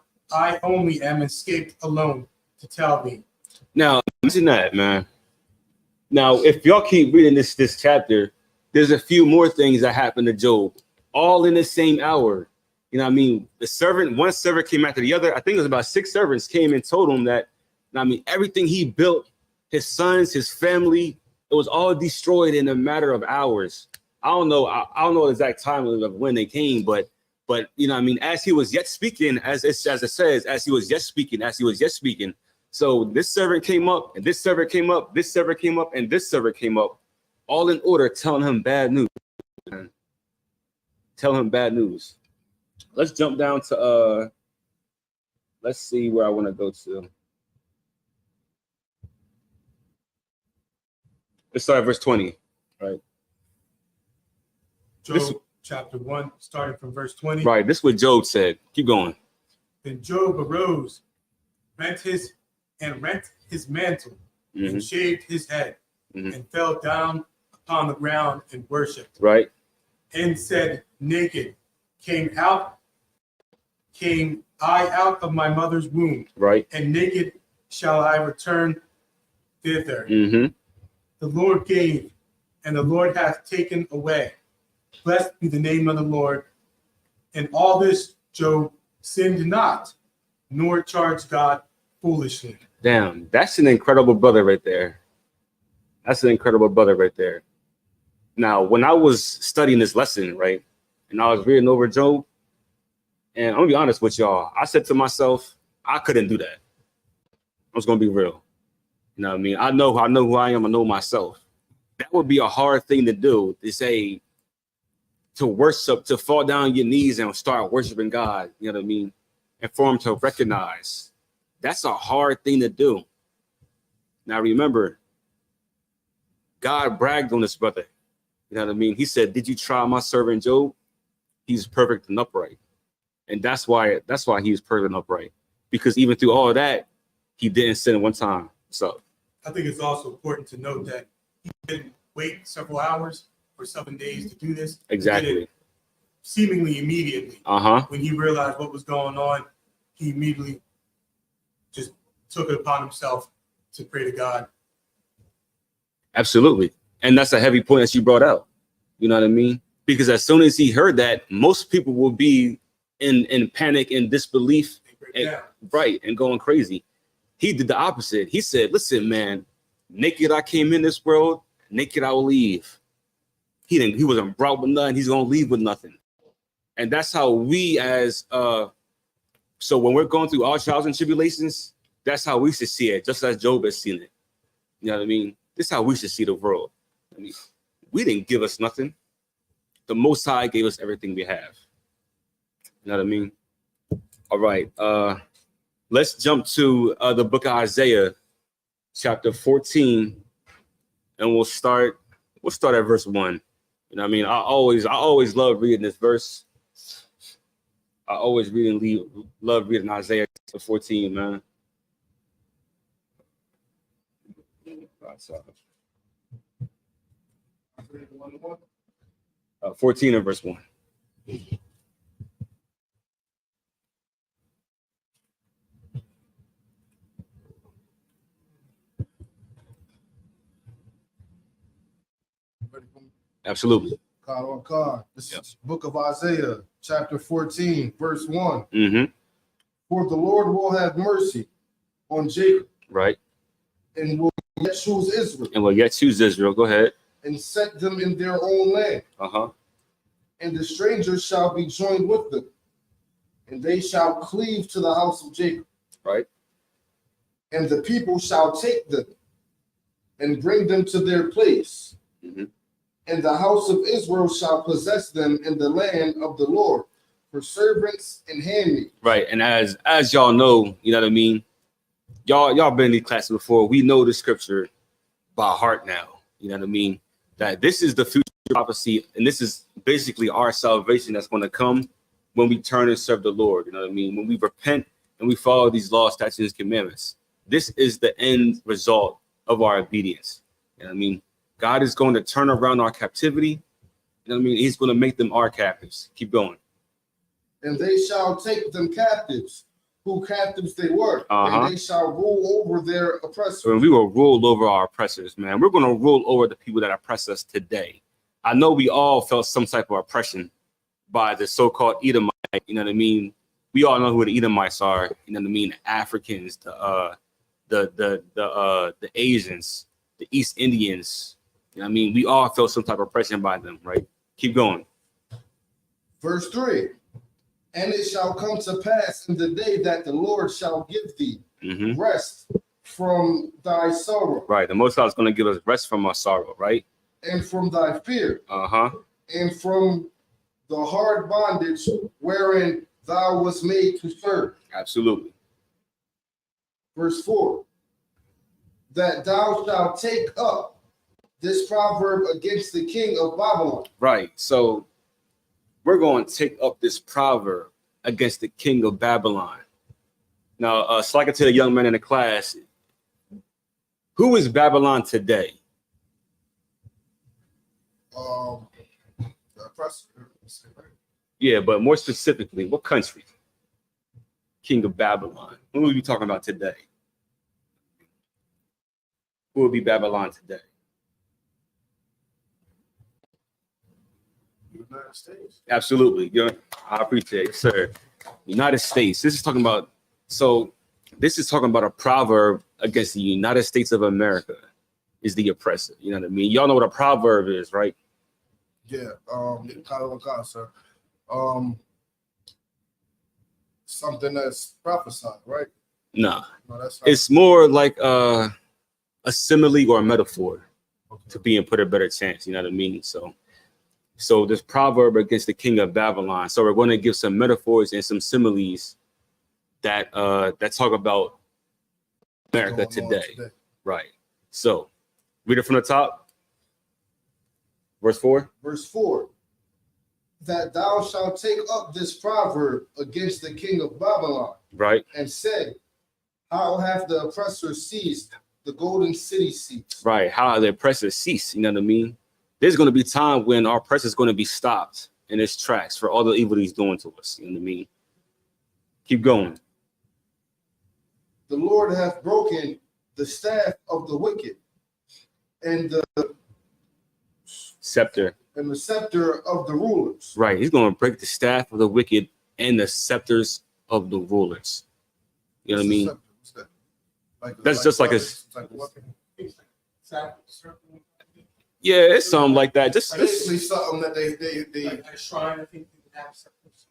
only am escaped alone to tell thee. Now, imagine that, man. Now, if y'all keep reading this chapter, there's a few more things that happened to Job, all in the same hour. You know what I mean? One servant came after the other. I think it was about 6 servants came and told him that, I mean, everything he built, his sons, his family, it was all destroyed in a matter of hours. I don't know the exact time of when they came, but you know what I mean, as he was yet speaking, as it says, as he was yet speaking. So this servant came up, and this servant came up, this servant came up, and this servant came up, all in order, telling him bad news. Man. Tell him bad news. Let's jump down to let's see where I want to go to. Let's start at verse 20, right? Job chapter 1, starting from verse 20. Right, this is what Job said. Keep going. Then Job arose, rent his mantle, and shaved his head, and fell down upon the ground and worshipped. Right. And said, naked came I out of my mother's womb. Right. And naked shall I return thither. The Lord gave, and the Lord hath taken away. Blessed be the name of the Lord. And all this Job sinned not, nor charged God foolishly. Damn, that's an incredible brother right there. That's an incredible brother right there. Now, when I was studying this lesson, right, and I was reading over Job, and I'm gonna be honest with y'all, I said to myself, I couldn't do that. I was gonna be real. You know what I mean? I know who I am. I know myself. That would be a hard thing to do, to say, to worship, to fall down on your knees and start worshiping God. You know what I mean? And for him to recognize, that's a hard thing to do. Now remember, God bragged on this brother. You know what I mean? He said, "Did you try my servant Job? He's perfect and upright." And that's why he's perfect and upright. Because even through all of that, he didn't sin one time. So I think it's also important to note that he didn't wait several hours or 7 days to do this. Exactly. He did it seemingly immediately. When he realized what was going on, he immediately just took it upon himself to pray to God. Absolutely. And that's a heavy point that you brought out. You know what I mean? Because as soon as he heard that, most people will be in panic and disbelief, and going crazy. He did the opposite. He said, "Listen, man, naked I came in this world, naked I will leave." He wasn't brought with nothing. He's gonna leave with nothing. And that's how we so when we're going through our trials and tribulations, that's how we should see it, just as Job has seen it. You know what I mean? This is how we should see the world. I mean, we didn't give us nothing. The Most High gave us everything we have. You know what I mean? All right. Let's jump to the book of Isaiah, chapter 14, and we'll start at verse 1. You know what I mean? I always love reading this verse. I always love reading Isaiah 14, man. 14 and verse 1. Absolutely. Card on card. This is book of Isaiah, chapter 14, verse 1. For the Lord will have mercy on Jacob. Right. And will yet choose Israel. Go ahead. And set them in their own land. And the strangers shall be joined with them. And they shall cleave to the house of Jacob. Right. And the people shall take them and bring them to their place. And the house of Israel shall possess them in the land of the Lord for servants and handmaids. Right. And as y'all know, you know what I mean? Y'all been in these classes before. We know the scripture by heart now. You know what I mean? That this is the future prophecy, and this is basically our salvation that's going to come when we turn and serve the Lord. You know what I mean? When we repent and we follow these laws, statutes, and commandments. This is the end result of our obedience. You know what I mean? God is going to turn around our captivity. You know what I mean? He's going to make them our captives. Keep going. And they shall take them captives, who captives they were, and they shall rule over their oppressors. And we will rule over our oppressors, man. We're going to rule over the people that oppress us today. I know we all felt some type of oppression by the so-called Edomite. You know what I mean? We all know who the Edomites are. You know what I mean? The Africans, the Asians, the East Indians. You know what I mean? We all felt some type of oppression by them, right? Keep going. Verse 3. And it shall come to pass in the day that the Lord shall give thee rest from thy sorrow. Right. The Most High is going to give us rest from our sorrow, right? And from thy fear. And from the hard bondage wherein thou wast made to serve. Absolutely. Verse 4. That thou shalt take up this proverb against the king of Babylon. Right. So we're going to take up this proverb against the king of Babylon. Now, so like I tell the young men in the class, who is Babylon today? Yeah, but more specifically, what country? King of Babylon. Who are we talking about today? Who will be Babylon today? United States. Absolutely. I appreciate it, sir. United States. This is talking about a proverb against the United States of America is the oppressor. You know what I mean? Y'all know what a proverb is, right? Yeah. Sir. Something that's prophesied, right? Nah. No, it's more like a simile or a metaphor to being put a better chance. You know what I mean? So this proverb against the king of Babylon. So we're going to give some metaphors and some similes that talk about America today. Right. So read it from the top. Verse 4. Verse 4. That thou shalt take up this proverb against the king of Babylon. Right. And say, how hath the oppressor ceased? The golden city ceased. Right. How the oppressor ceased. You know what I mean? There's going to be time when our oppressor is going to be stopped in his tracks for all the evil he's doing to us. You know what I mean? Keep going. The Lord hath broken the staff of the wicked and the scepter. And the scepter of the rulers. Right. He's going to break the staff of the wicked and the scepters of the rulers. You know what I mean? That's just like a yeah, it's something like that. Just basically something that they like a shrine. I think they have scepters.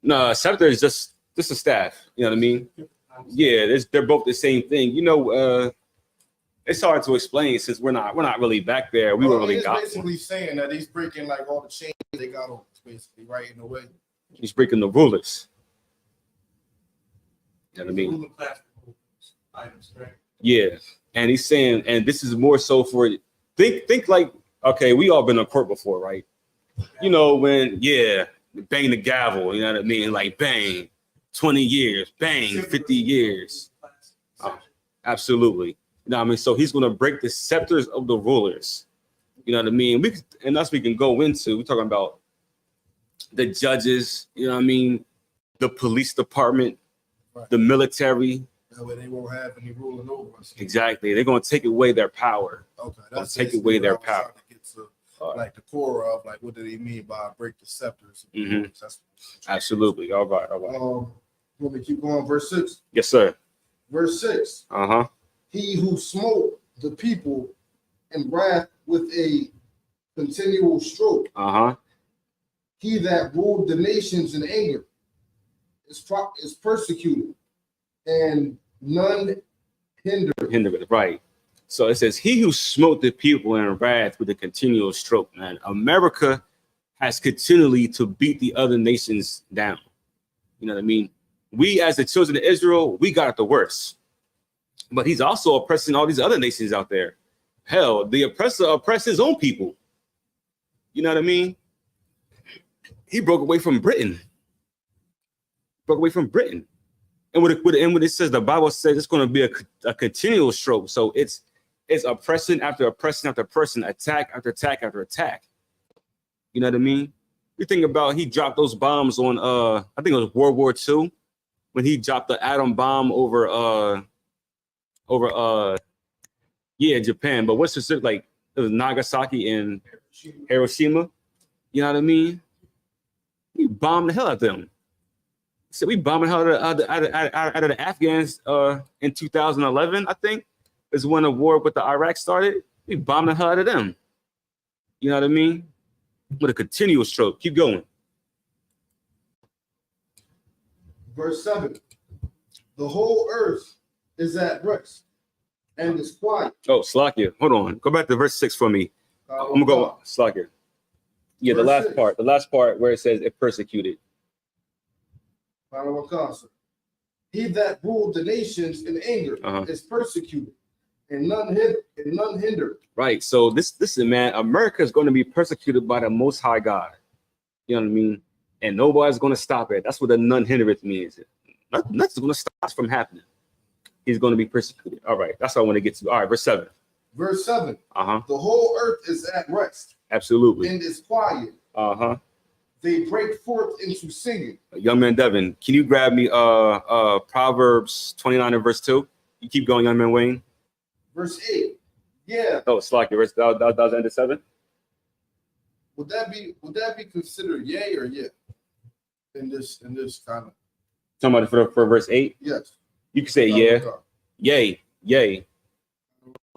No, scepter is just a staff. You know what I mean? Yeah, they're both the same thing. You know, it's hard to explain since we're not really back there. We were really got basically one. Saying that he's breaking like all the chains they got on us, basically, right? In a way. He's breaking the rulers. You know what I mean? Items, right? Yeah. And he's saying, and this is more so for think like, okay, we all been on court before, right? You know, when bang the gavel, you know what I mean? Like bang, 20 years, bang, 50 years. Absolutely. You know what I mean? So he's going to break the scepters of the rulers. You know what I mean? We can go into, we're talking about the judges, you know what I mean? The police department, right. The military. That way they won't have any ruling over us. Exactly. They're going to take away their power. Okay. That's take away their power. Like the core of like, what do they mean by break the scepters? Mm-hmm. Absolutely. All right. Let me keep going. Verse 6. Yes, sir. Verse 6. He who smote the people in wrath with a continual stroke. He that ruled the nations in anger is persecuted, and none hindered. Right. So it says, he who smote the people in wrath with a continual stroke, man. America has continually to beat the other nations down. You know what I mean? We, as the children of Israel, we got it the worst. But he's also oppressing all these other nations out there. Hell, the oppressor oppressed his own people. You know what I mean? He broke away from Britain. And And when it says, the Bible says it's going to be a continual stroke. So it's oppression after oppression after oppression, attack after attack after attack. You know what I mean? You think about, he dropped those bombs on I think it was World War II, when he dropped the atom bomb over Japan. But what's specific, like it was Nagasaki and Hiroshima. You know what I mean? We bombed the hell out of them. So we bombed the hell out of the Afghans in 2011, I think, is when the war with the Iraq started. We bombed the hell out of them. You know what I mean? With a continuous stroke. Keep going. Verse 7. The whole earth is at rest and is quiet. Oh, Slakia. Hold on. Go back to verse 6 for me. I'm gonna go Slakia. Yeah, the last part. The last part where it says it persecuted. He that ruled the nations in anger is persecuted, and none hindered. Right. So this is, man, America is going to be persecuted by the Most High God. You know what I mean? And nobody's going to stop it. That's what the none hindereth means. Nothing's going to stop us from happening. He's going to be persecuted. All right. That's what I want to get to. All right. Verse 7. Verse 7. The whole earth is at rest. Absolutely. And is quiet. They break forth into singing. Young man Devin, can you grab me Proverbs 29 and verse 2? You keep going, young man Wayne. Verse 8. Yeah. Oh, it's like that was the end of 7. Would that be considered yay or yeah? In this kind of talking about for verse 8? Yes. You can say yeah. Yay.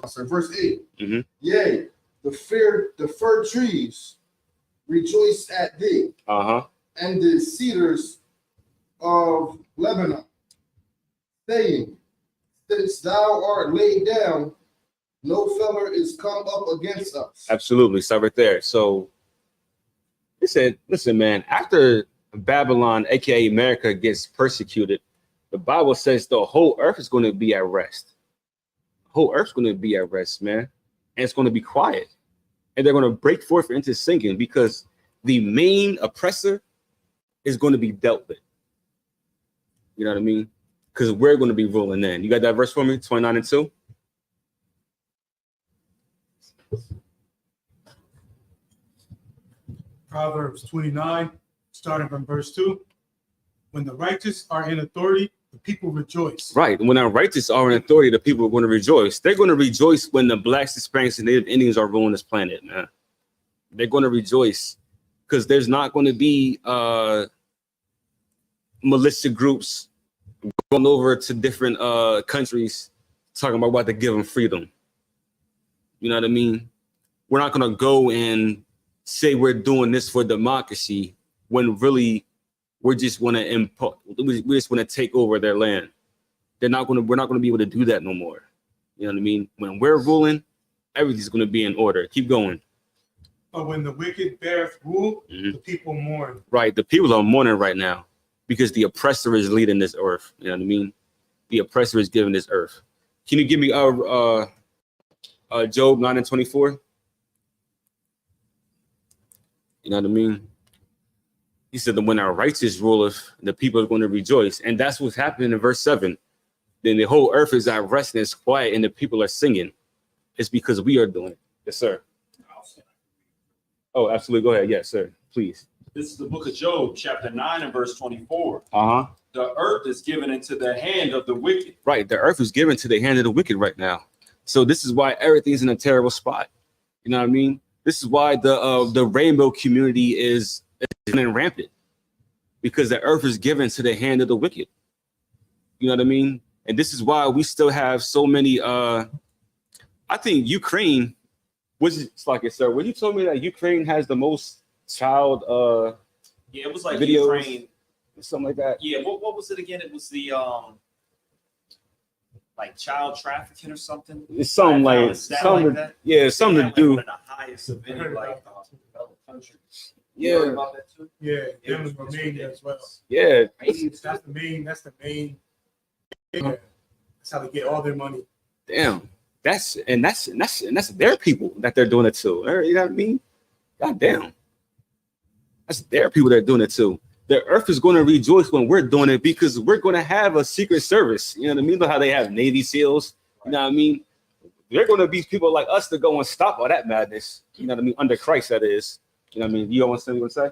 So verse 8. Yay, the fir trees rejoice at thee, and the cedars of Lebanon, saying, since thou art laid down, no feller is come up against us. Absolutely. Stop right there. So it said, listen, man, after Babylon, aka America, gets persecuted, the Bible says the whole earth is going to be at rest. The whole earth's going to be at rest, man. And it's going to be quiet. And they're going to break forth into singing because the main oppressor is going to be dealt with. You know what I mean? Because we're going to be ruling then. You got that verse for me? 29 and 2? Proverbs 29, starting from verse 2. When the righteous are in authority, the people rejoice. Right. When the righteous are in authority, the people are going to rejoice. They're going to rejoice when the blacks, Hispanics, and Native Indians are ruling this planet, man. They're going to rejoice because there's not going to be militia groups going over to different countries talking about what to give them freedom. You know what I mean? We're not going to go and say we're doing this for democracy when really we just want to take over their land. We're not going to be able to do that no more. You know what I mean? When we're ruling, everything's going to be in order. Keep going. But when the wicked beareth rule, the people mourn. Right. The people are mourning right now because the oppressor is leading this earth. You know what I mean? The oppressor is giving this earth. Can you give me Job 9 and 24? You know what I mean? He said that when our righteous ruleth, the people are going to rejoice. And that's what's happening in verse 7. Then the whole earth is at rest and it's quiet and the people are singing. It's because we are doing it. Yes, sir. Oh, absolutely. Go ahead. Yes, sir. Please. This is the book of Job, chapter 9 and verse 24. The earth is given into the hand of the wicked. Right. The earth is given to the hand of the wicked right now. So this is why everything's in a terrible spot. You know what I mean? This is why the rainbow community is running rampant, because the earth is given to the hand of the wicked. You know what I mean? And this is why we still have so many. I think Ukraine was like it, sir. When you told me that Ukraine has the most child, yeah, it was like videos, Ukraine, something like that. Yeah, what was it again? It was the like child trafficking or something. It's something like something. Like yeah, something to do. One of the highest of any like developed countries. Yeah. About that too? Yeah, them was Romania as well. Yeah, that's the main. Yeah. That's how they get all their money. Damn, that's their people that they're doing it to. You know what I mean? God damn, that's their people that are doing it too. the earth is going to rejoice when we're doing it because we're going to have a secret service. You know what I mean? You know how they have Navy SEALs? You know what I mean? They're going to be people like us to go and stop all that madness. You know what I mean? Under Christ, that is. You know what I mean? You don't want to say?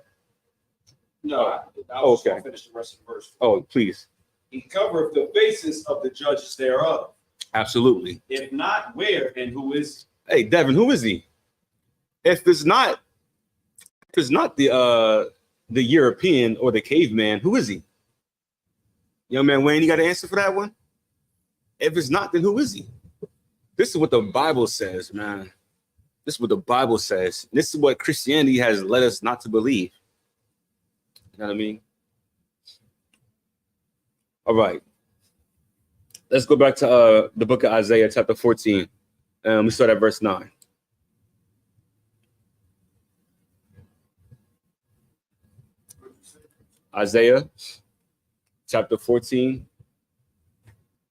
No, I was okay. going to finish the rest of the verse. Oh, please. He covereth the faces of the judges thereof. Absolutely. If not, where and who is he? Hey, Devin, who is he? If it's not the European or the caveman, who is he? Young man Wayne, you got an answer for that one? If it's not, then who is he? This is what the Bible says, man. This is what the Bible says. This is what Christianity has led us not to believe. You know what I mean? All right. Let's go back to the book of Isaiah, chapter 14. We start at verse 9. Isaiah, chapter 14,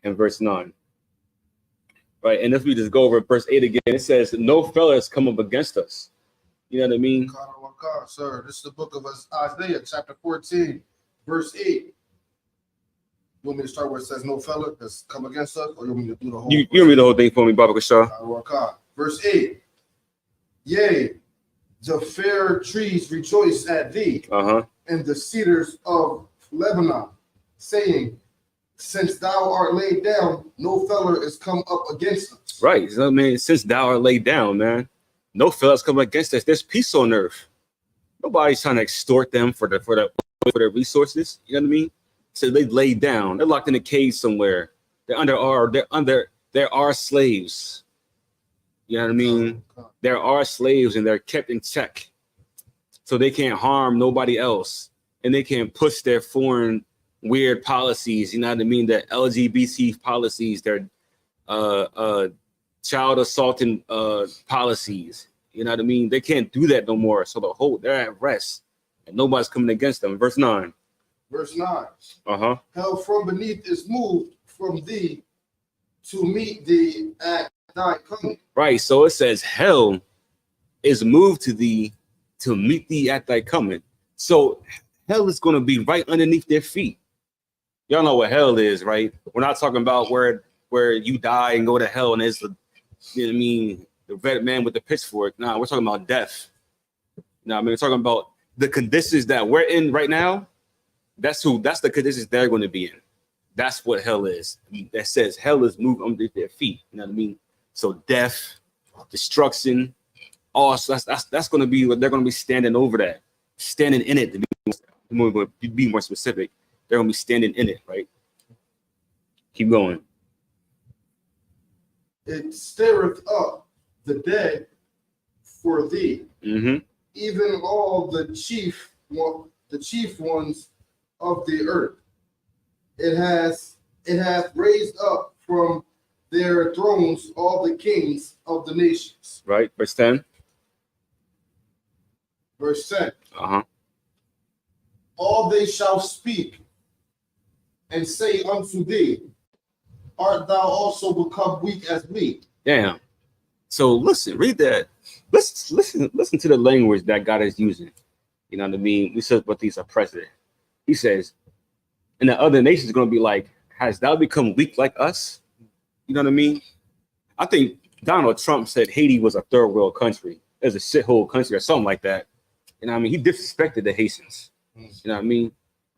and verse 9. Right, and if we just go over verse 8 again, it says, no fella has come up against us. You know what I mean? Sir, this is the book of Isaiah, chapter 14, verse 8. You want me to start where it says no fella has come against us, or you want me to do the whole? You read the whole thing for me, Baba Kashar. Verse 8. Yea, the fair trees rejoice at thee, and the cedars of Lebanon, saying, since thou art laid down, no feller is come up against us. Right. So, I mean, since thou art laid down, man, no fellas come against us. There's peace on earth. Nobody's trying to extort them for their resources. You know what I mean? So they laid down. They're locked in a cage somewhere. They're our slaves. You know what I mean? There are slaves and they're kept in check. So they can't harm nobody else. And they can't push their foreign weird policies, you know what I mean? Their LGBT policies, their child assaulting policies. You know what I mean? They can't do that no more. So they're at rest and nobody's coming against them. Verse 9. Verse 9. Hell from beneath is moved from thee to meet thee at thy coming. Right. So it says hell is moved to thee to meet thee at thy coming. So hell is going to be right underneath their feet. Y'all know what hell is, right? We're not talking about where you die and go to hell and there's the, you know what I mean, the red man with the pitchfork. Nah, we're talking about death. Now, I mean, we're talking about the conditions that we're in right now. That's the conditions they're going to be in. That's what hell is. That says hell is moved underneath their feet. You know what I mean? So death, destruction, so that's going to be what they're going to be standing over that, standing in it. To be more specific, they're going to be standing in it, right? Keep going. It stirreth up the dead for thee, even all the chief ones of the earth. It hath raised up from their thrones all the kings of the nations. Right, verse 10. Verse 10. All they shall speak and say unto thee, art thou also become weak as we? Damn. So listen, read that. Listen to the language that God is using. You know what I mean? We said what these are president. He says, and the other nations are going to be like, has thou become weak like us? You know what I mean? I think Donald Trump said Haiti was a third world country. It was a shithole country or something like that. You know what I mean? He disrespected the Haitians. You know what I mean?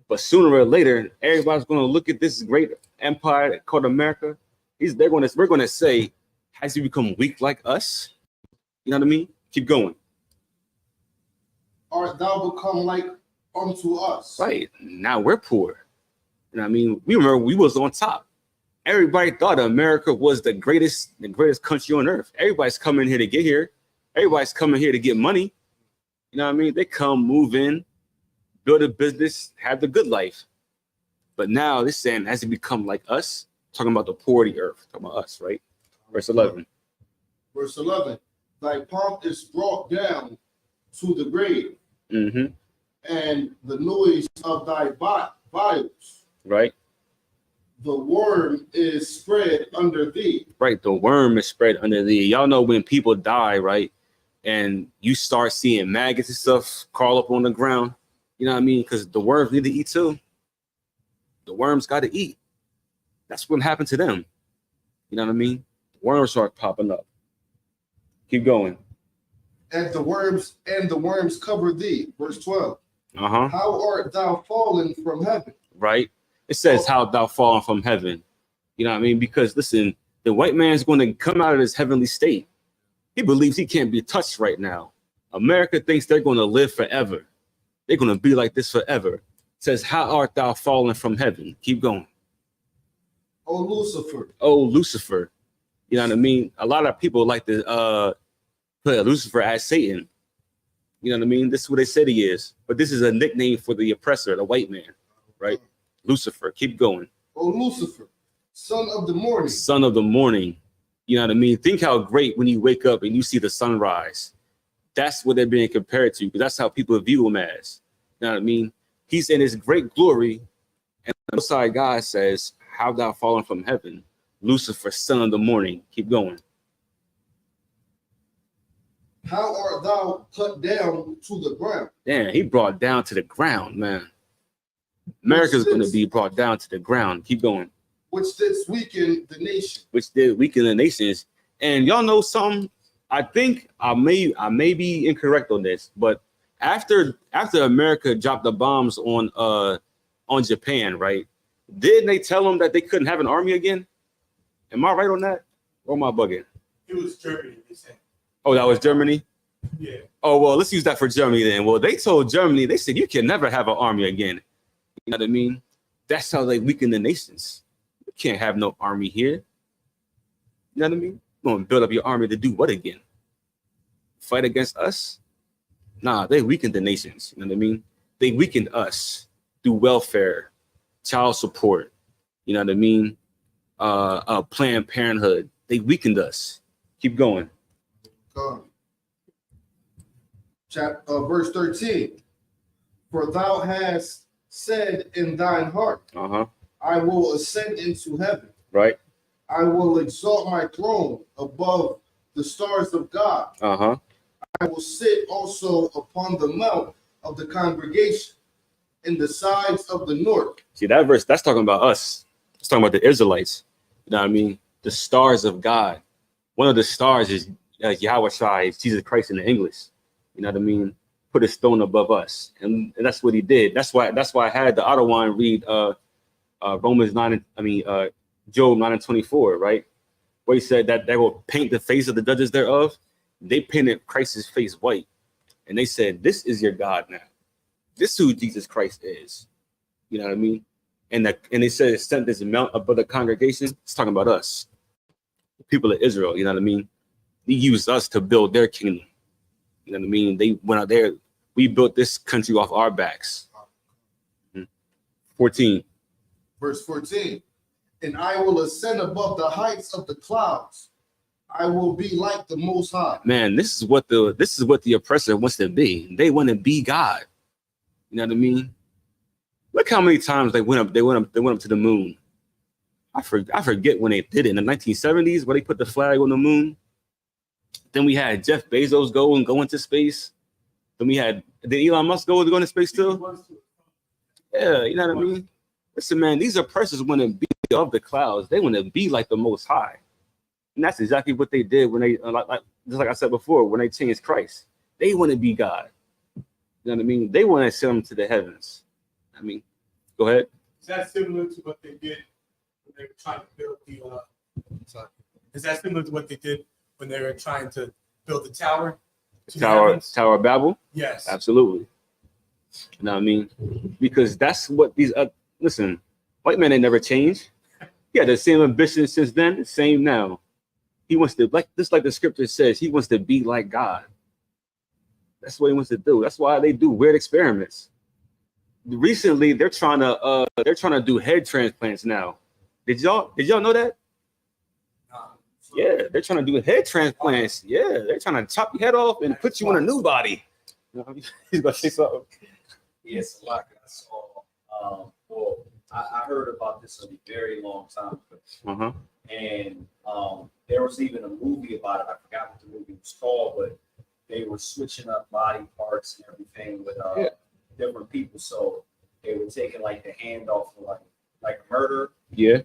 But sooner or later, everybody's going to look at this great empire called America. We're going to say, has he become weak like us? You know what I mean? Keep going. Art thou become like unto us? Right. Now we're poor. You know what I mean? We remember we was on top. Everybody thought America was the greatest country on earth. Everybody's coming here to get here. Everybody's coming here to get money. You know what I mean? They come, move in, build a business, have the good life. But now this saying, has it become like us? Talking about the poor of the earth. Talking about us, right? Verse 11. Verse 11. Thy pomp is brought down to the grave, and the noise of thy vials. Right. The worm is spread under thee. Right. The worm is spread under thee. Y'all know when people die, right? And you start seeing maggots and stuff crawl up on the ground. You know what I mean? Because the worms need to eat too. The worms got to eat. That's what happened to them. You know what I mean? Worms start popping up. Keep going. And the worms cover thee. Verse 12. Uh-huh. How art thou fallen from heaven? Right? It says, how thou fallen from heaven. You know what I mean? Because listen, the white man's going to come out of his heavenly state. He believes he can't be touched right now. America thinks they're going to live forever. They're going to be like this forever. It says, how art thou fallen from heaven? Keep going. Oh, Lucifer. Oh, Lucifer. You know what I mean? A lot of people like to put Lucifer as Satan. You know what I mean? This is what they said he is. But this is a nickname for the oppressor, the white man, right? Lucifer. Keep going. Oh, Lucifer, son of the morning. Son of the morning. You know what I mean? Think how great when you wake up and you see the sunrise. That's what they're being compared to, because that's how people view him as. You know what I mean? He's in his great glory. And the Most High God says, how thou fallen from heaven? Lucifer, son of the morning. Keep going. How art thou cut down to the ground? Damn, he brought down to the ground, man. America's going to be brought down to the ground. Keep going. Which didst weaken the nation. Which did weaken the nations. And y'all know something? I think I may be incorrect on this, but after America dropped the bombs on Japan, right? Didn't they tell them that they couldn't have an army again? Am I right on that? Or am I bugging? It was Germany, they said. Oh, that was Germany? Yeah. Oh, well, let's use that for Germany then. Well, they told Germany, they said, you can never have an army again. You know what I mean? That's how they weaken the nations. You can't have no army here. You know what I mean? You're going to build up your army to do what again? Fight against us? Nah, they weakened the nations. You know what I mean? They weakened us through welfare, child support. You know what I mean? Planned Parenthood. They weakened us. Keep going. Verse 13. For thou hast said in thine heart, I will ascend into heaven. Right. I will exalt my throne above the stars of God. I will sit also upon the mount of the congregation in the sides of the north. See, that verse, that's talking about us. It's talking about the Israelites. You know what I mean? The stars of God. One of the stars is Yahweh Shai, Jesus Christ in the English. You know what I mean? Put his throne above us. And that's what he did. That's why I had the Ottawan read Romans 9, Job 9:24, right? Where he said that they will paint the face of the judges thereof. They painted Christ's face white. And they said, this is your God now. This is who Jesus Christ is. You know what I mean? And they said it sent this mount above the congregation. It's talking about us, the people of Israel. You know what I mean? They used us to build their kingdom. You know what I mean? They went out there. We built this country off our backs. 14. Verse 14. And I will ascend above the heights of the clouds. I will be like the Most High. Man, this is what the oppressor wants to be. They want to be God. You know what I mean? Look how many times they went up to the moon. I forget when they did it in the 1970s, where they put the flag on the moon. Then we had Jeff Bezos go into space. Then did Elon Musk go into space too? Yeah, you know what I mean? Listen, man, these oppressors want to be of the clouds. They want to be like the Most High. And that's exactly what they did when they, just like I said before, when they changed Christ. They want to be God. You know what I mean? They want to send them to the heavens. I mean, go ahead. Is that similar to what they did when they were trying to build the? Is that similar to what they did when they were trying to build the tower? Tower of Babel? Yes. Absolutely. You know what I mean? Because that's what these listen, white men ain't never changed. He had the same ambition since then, same now. He wants to, like the scripture says, he wants to be like God. That's what he wants to do. That's why they do weird experiments. Recently, they're trying to do head transplants now. Did y'all know that? Yeah, they're trying to do head transplants. Yeah, they're trying to chop your head off and put you in a new body. He's gonna say something. Yes, like I saw. I heard about this a very long time ago. And there was even a movie about it. I forgot what the movie was called, but they were switching up body parts and everything with different people. So they were taking like the hand off of like a murder, Yeah.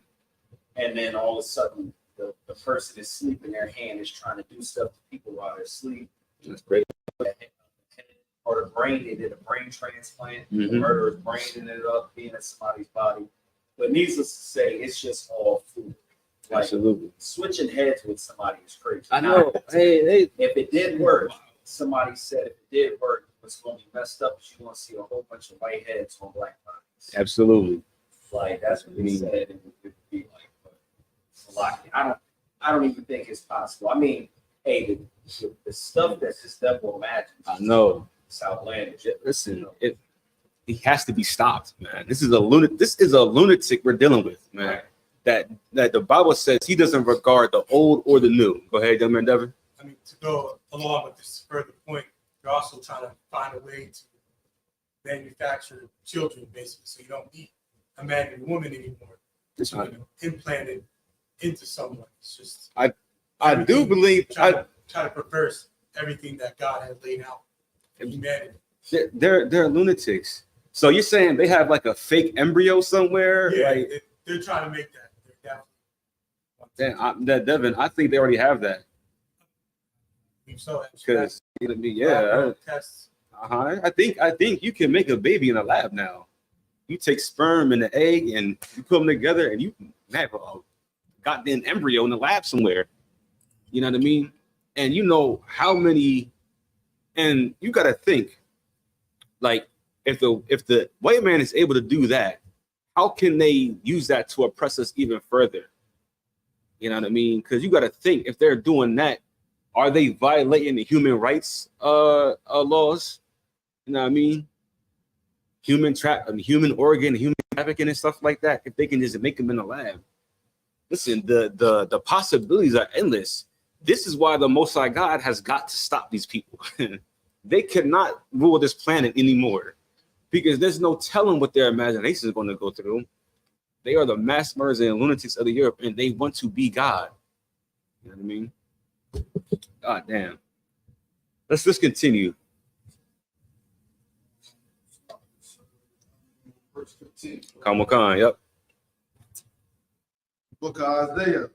and then all of a sudden the person is sleeping, their hand is trying to do stuff to people while they're asleep. That's great. Or the brain, they did a brain transplant. The Mhm. murderer's brain ended up being in somebody's body. But needless to say, it's just all food. Like, Absolutely. switching heads with somebody is crazy. I know. Hey. If it did work, somebody said if it did work, what's going to be messed up is you're going to see a whole bunch of white heads on black bodies. Absolutely. Like, that's what he said. It would be like, but it's a lot. I don't even think it's possible. I mean, hey, the stuff that this devil imagines. I know. It's outlandish. Listen, it has to be stopped, man. This is a lunatic we're dealing with, man. Right. That the Bible says he doesn't regard the old or the new. Go ahead, young man Devin. I mean, to go along with this further point, you're also trying to find a way to manufacture children, basically, so you don't need a man and a woman anymore. It's implanted into someone. It's just I do believe try to perverse everything that God has laid out in humanity. They're lunatics. So you're saying they have like a fake embryo somewhere? Yeah, like, they're trying to make that. Devin, I think they already have that. So because I think you can make a baby in a lab now. You take sperm and an egg and you put them together and you have a goddamn embryo in the lab somewhere. You know what I mean? And you know how many, and you got to think, like, if the white man is able to do that, how can they use that to oppress us even further? You know what I mean? Because you got to think, if they're doing that, are they violating the human rights laws? You know what I mean? Human organ, human trafficking and stuff like that. If they can just make them in a lab. Listen, the possibilities are endless. This is why the Most High God has got to stop these people. They cannot rule this planet anymore because there's no telling what their imagination is going to go through. They are the mass murderers and lunatics of the earth, and they want to be God. You know what I mean? God damn. Let's just continue. Verse 15. Khan, yep. Book of Isaiah,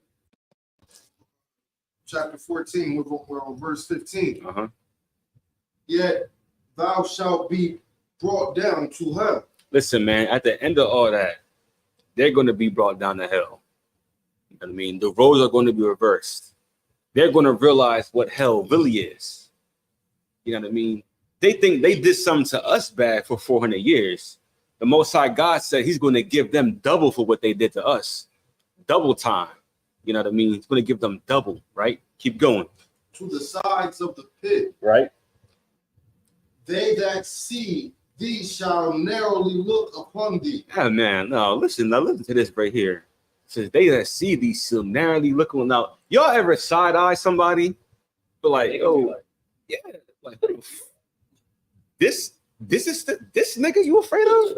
chapter 14, we're on verse 15. Uh-huh. Yet thou shalt be brought down to hell. Listen, man, at the end of all that, they're going to be brought down to hell. You know what I mean? The roles are going to be reversed. They're going to realize what hell really is. You know what I mean? They think they did something to us bad for 400 years. The Most High God said he's going to give them double for what they did to us. Double time. You know what I mean? He's going to give them double, right? Keep going. To the sides of the pit. Right. They that see thee shall narrowly look upon thee. Yeah, man. No, listen to this right here. It says they that see thee shall narrowly look on. Now, y'all ever side eye somebody? But like, yo, yeah, like this is this nigga you afraid of?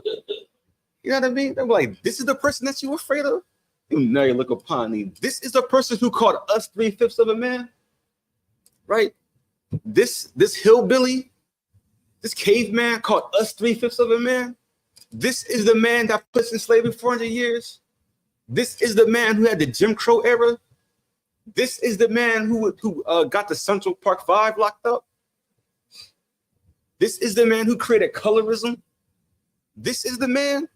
You know what I mean? They're like, this is the person that you afraid of? You narrowly look upon me. This is the person who called us 3/5 of a man, right? This hillbilly. This caveman called us 3/5 of a man. This is the man that puts in slavery 400 years. This is the man who had the Jim Crow era. This is the man who got the Central Park 5 locked up. This is the man who created colorism. This is the man,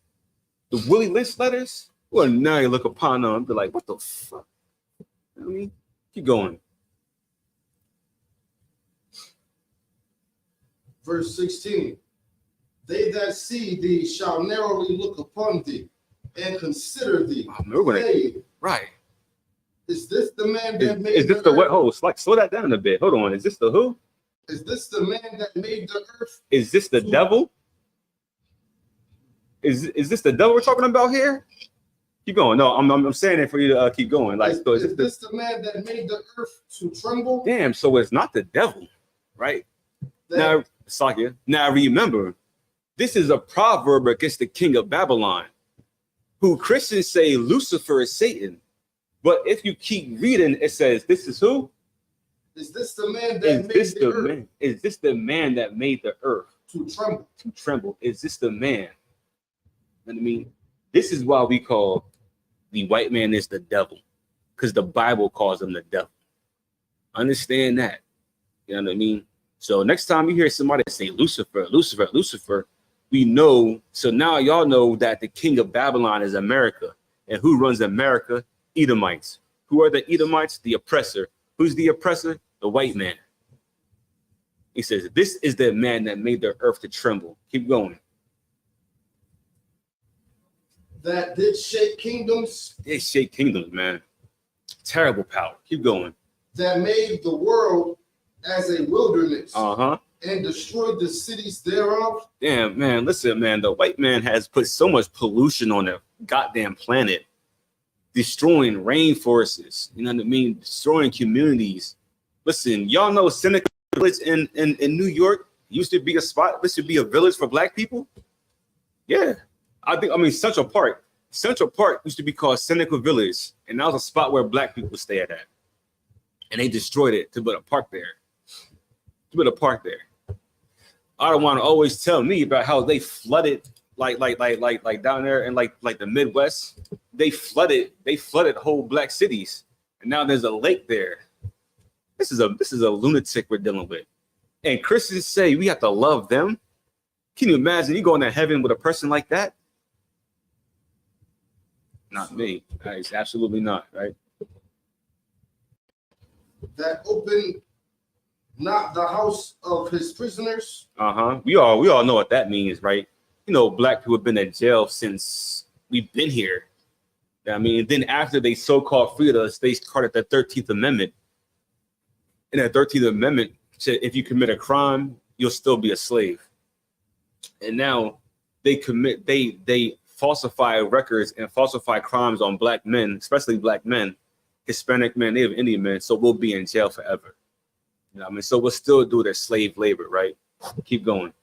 the Willie Lynch letters. Well, now you look upon them and be like, what the fuck? You know what I mean? Keep going. Verse 16. They that see thee shall narrowly look upon thee and consider thee. Right. Is this the man that made is this the what? Oh, like slow that down a bit. Hold on. Is this the who? Is this the man that made the earth? Is this the devil? Is this the devil we're talking about here? Keep going. No, I'm saying it for you to keep going. Like, so is this the man that made the earth to tremble? Damn. So it's not the devil, right? Now, Sakya. Now remember, this is a proverb against the king of Babylon, who Christians say Lucifer is Satan. But if you keep reading, it says, this is who? Is this the man that made the earth? Is this the man that made the earth? to tremble. To tremble. Is this the man? And I mean, this is why we call the white man is the devil, because the Bible calls him the devil. Understand that. You know what I mean? So next time you hear somebody say Lucifer, Lucifer, Lucifer, we know. So now y'all know that the king of Babylon is America. And who runs America? Edomites. Who are the Edomites? The oppressor. Who's the oppressor? The white man. He says, this is the man that made the earth to tremble. Keep going. That did shake kingdoms. They shake kingdoms, man. Terrible power. Keep going. That made the world as a wilderness. Uh-huh. And destroyed the cities thereof. Damn, man. Listen, man. The white man has put so much pollution on the goddamn planet. Destroying rainforests. You know what I mean? Destroying communities. Listen, y'all know Seneca Village in New York used to be a spot. This should be a village for black people. Yeah. I mean, Central Park used to be called Seneca Village, and that was a spot where black people stayed at. And they destroyed it to put a park there. I don't want to always tell me about how they flooded like down there in like the Midwest. They flooded whole black cities, and now there's a lake there. This is a lunatic we're dealing with. And Christians say we have to love them. Can you imagine you going to heaven with a person like that? Not me. It's absolutely not, right? That opened not the house of his prisoners. Uh-huh. We all know what that means, right? You know, black people have been in jail since we've been here. I mean, then after they so-called freed us, they started the 13th Amendment. And that 13th Amendment said if you commit a crime, you'll still be a slave. And now they falsify records and falsify crimes on black men, especially black men, Hispanic men, Native Indian men. So we'll be in jail forever. You know what I mean? So we'll still do their slave labor, right? Keep going.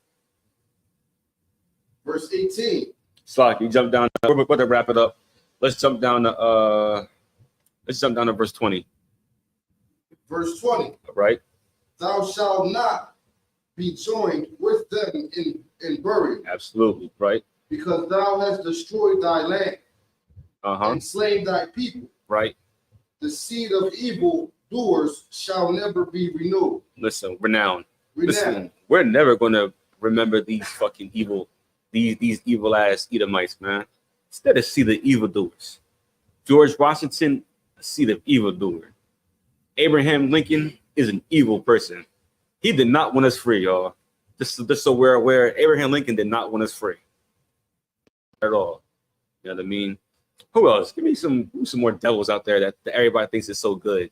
Verse 18. Slack, you jump down. We're about to wrap it up. Let's jump down to verse 20. Verse 20. Right. Thou shalt not be joined with them in burial. Absolutely, right. Because thou hast destroyed thy land. And slain thy people. Right. The seed of evil doers shall never be renewed. Listen, renowned. Listen, we're never gonna remember these fucking these evil ass Edomites, man. Instead of see the evildoers. George Washington, a seed of evildoer. Abraham Lincoln is an evil person. He did not want us free, y'all. Just so we're aware, Abraham Lincoln did not want us free at all. You know what I mean? Who else? Give me some more devils out there that everybody thinks is so good.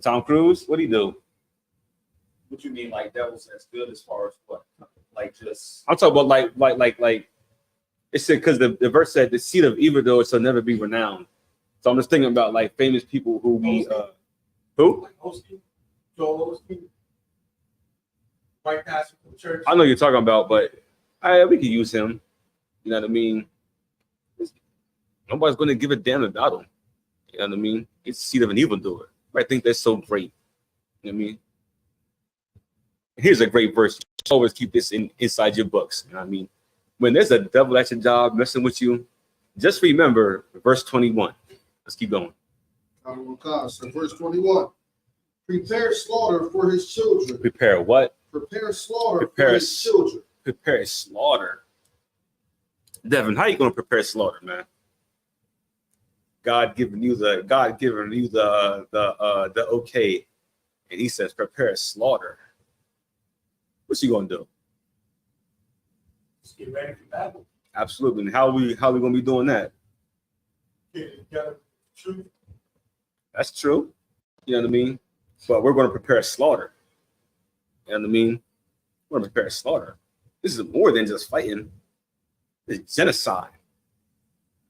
Tom Cruise. What do he do? What you mean, like devils that's good as far as what? Like just I'm talking about like it said because the verse said the seed of evildoers shall never be renowned. So I'm just thinking about like famous people who we who? Joel Osteen, white pastor from the church. I know you're talking about, but we could use him. You know what I mean? Nobody's going to give a damn about him. You know what I mean? It's the seed of an evildoer. I think that's so great. You know what I mean? Here's a great verse. Always keep this inside your books. You know what I mean? When there's a devil at your job messing with you, just remember verse 21. Let's keep going. So verse 21. Prepare slaughter for his children. Prepare what? Prepare slaughter for his children. Prepare slaughter. Devin, how you gonna prepare slaughter, man? God giving you the okay, and he says prepare slaughter. What's he gonna do? Just get ready for battle. Absolutely. And how we gonna be doing that? Truth. That's true. You know what I mean? But we're gonna prepare slaughter. You know what I mean? We're gonna prepare slaughter. This is more than just fighting. It's genocide,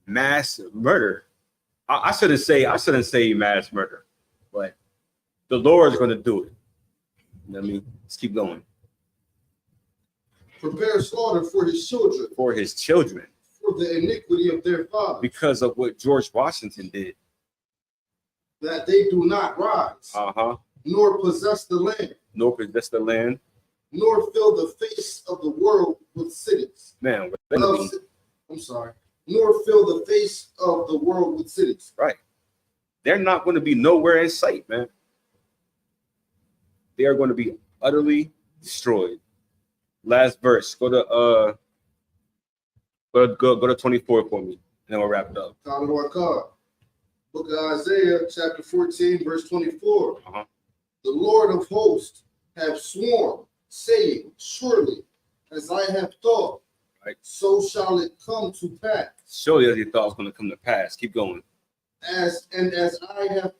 mass murder. I shouldn't say mass murder, but the Lord is going to do it. You know what I mean? Let's keep going. Prepare slaughter for his children. For his children. For the iniquity of their fathers. Because of what George Washington did. That they do not rise. Uh-huh. Nor possess the land. Nor possess the land. nor fill the face of the world with cities. Man, I'm sorry. Nor fill the face of the world with cities. right. They're not going to be nowhere in sight, man. They are going to be utterly destroyed. Last verse. Go to 24 for me, and then we'll wrap it up. Book of Isaiah, chapter 14, verse 24. Uh-huh. The Lord of hosts have sworn, saying, surely, as I have thought, right, so shall it come to pass. Surely as you thought it was going to come to pass. Keep going. As I have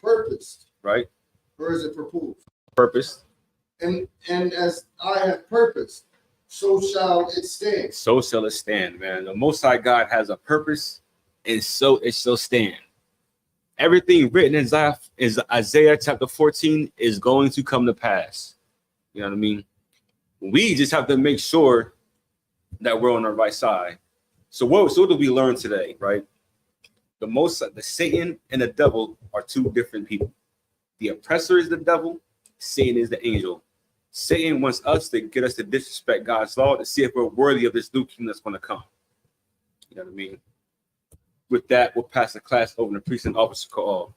purposed. Right. Or is it proposed? Purpose. And as I have purposed, so shall it stand. So shall it stand, man. The Most High God has a purpose, and so it shall stand. Everything written in Isaiah chapter 14 is going to come to pass. You know what I mean? We just have to make sure that we're on the right side. So what do we learn today, right? The Satan and the devil are two different people. The oppressor is the devil, Satan is the angel. Satan wants us to get us to disrespect God's law to see if we're worthy of this new kingdom that's going to come. You know what I mean? With that, we'll pass the class over to Priest and Officer Call.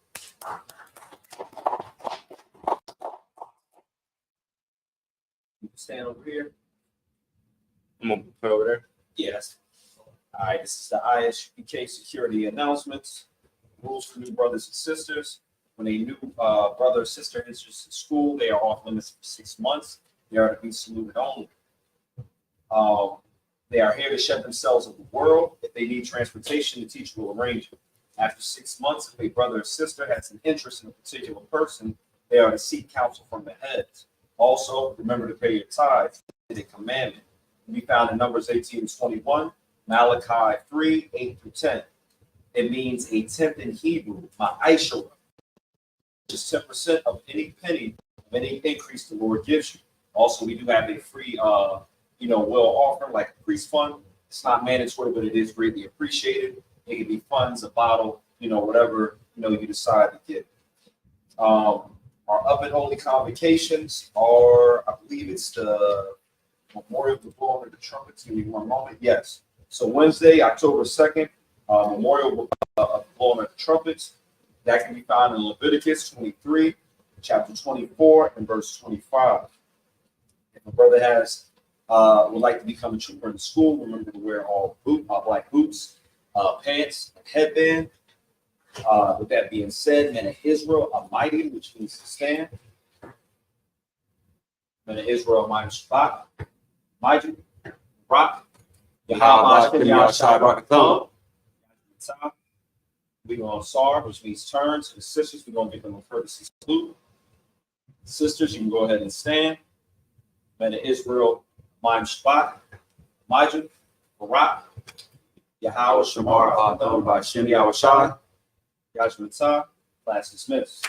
Stand over here. I'm going to put over there. Yes. All right, this is the ISBK security announcements. Rules for new brothers and sisters. When a new brother or sister enters school, they are off limits for 6 months. They are to be saluted only. They are here to shut themselves of the world. If they need transportation, the teacher will arrange it. After 6 months, if a brother or sister has an interest in a particular person, they are to seek counsel from the heads. Also, remember to pay your tithes. It's a commandment. It can be found in Numbers 18 and 21, Malachi 3, 8 through 10. It means a tenth in Hebrew, ma'ashara, which is 10% of any penny of any increase the Lord gives you. Also, we do have a free, will offering like a priest fund. It's not mandatory, but it is greatly appreciated. It can be funds, a bottle, whatever you decide to get. Our up and holy convocations are, I believe it's the Memorial of the Blowing of the Trumpets. Give me one moment. Yes. So Wednesday, October 2nd, Memorial of the Blowing of the Trumpets. That can be found in Leviticus 23, chapter 24, and verse 25. If a brother would like to become a trooper in school, remember to wear all black boots, pants, and headband. With that being said, men of Israel are mighty, which means to stand. Men of Israel, mighty Shabbat, mighty, rock, Yahweh, we're going to SAR, which means turns. And sisters, we're going to give them a courtesy salute. Sisters, you can go ahead and stand. Men of Israel, Maim Shabbat, Majid, Barak, Yahweh, Shamar, Adon, Bashem, Yahweh Shai, Yajmatah, class dismissed.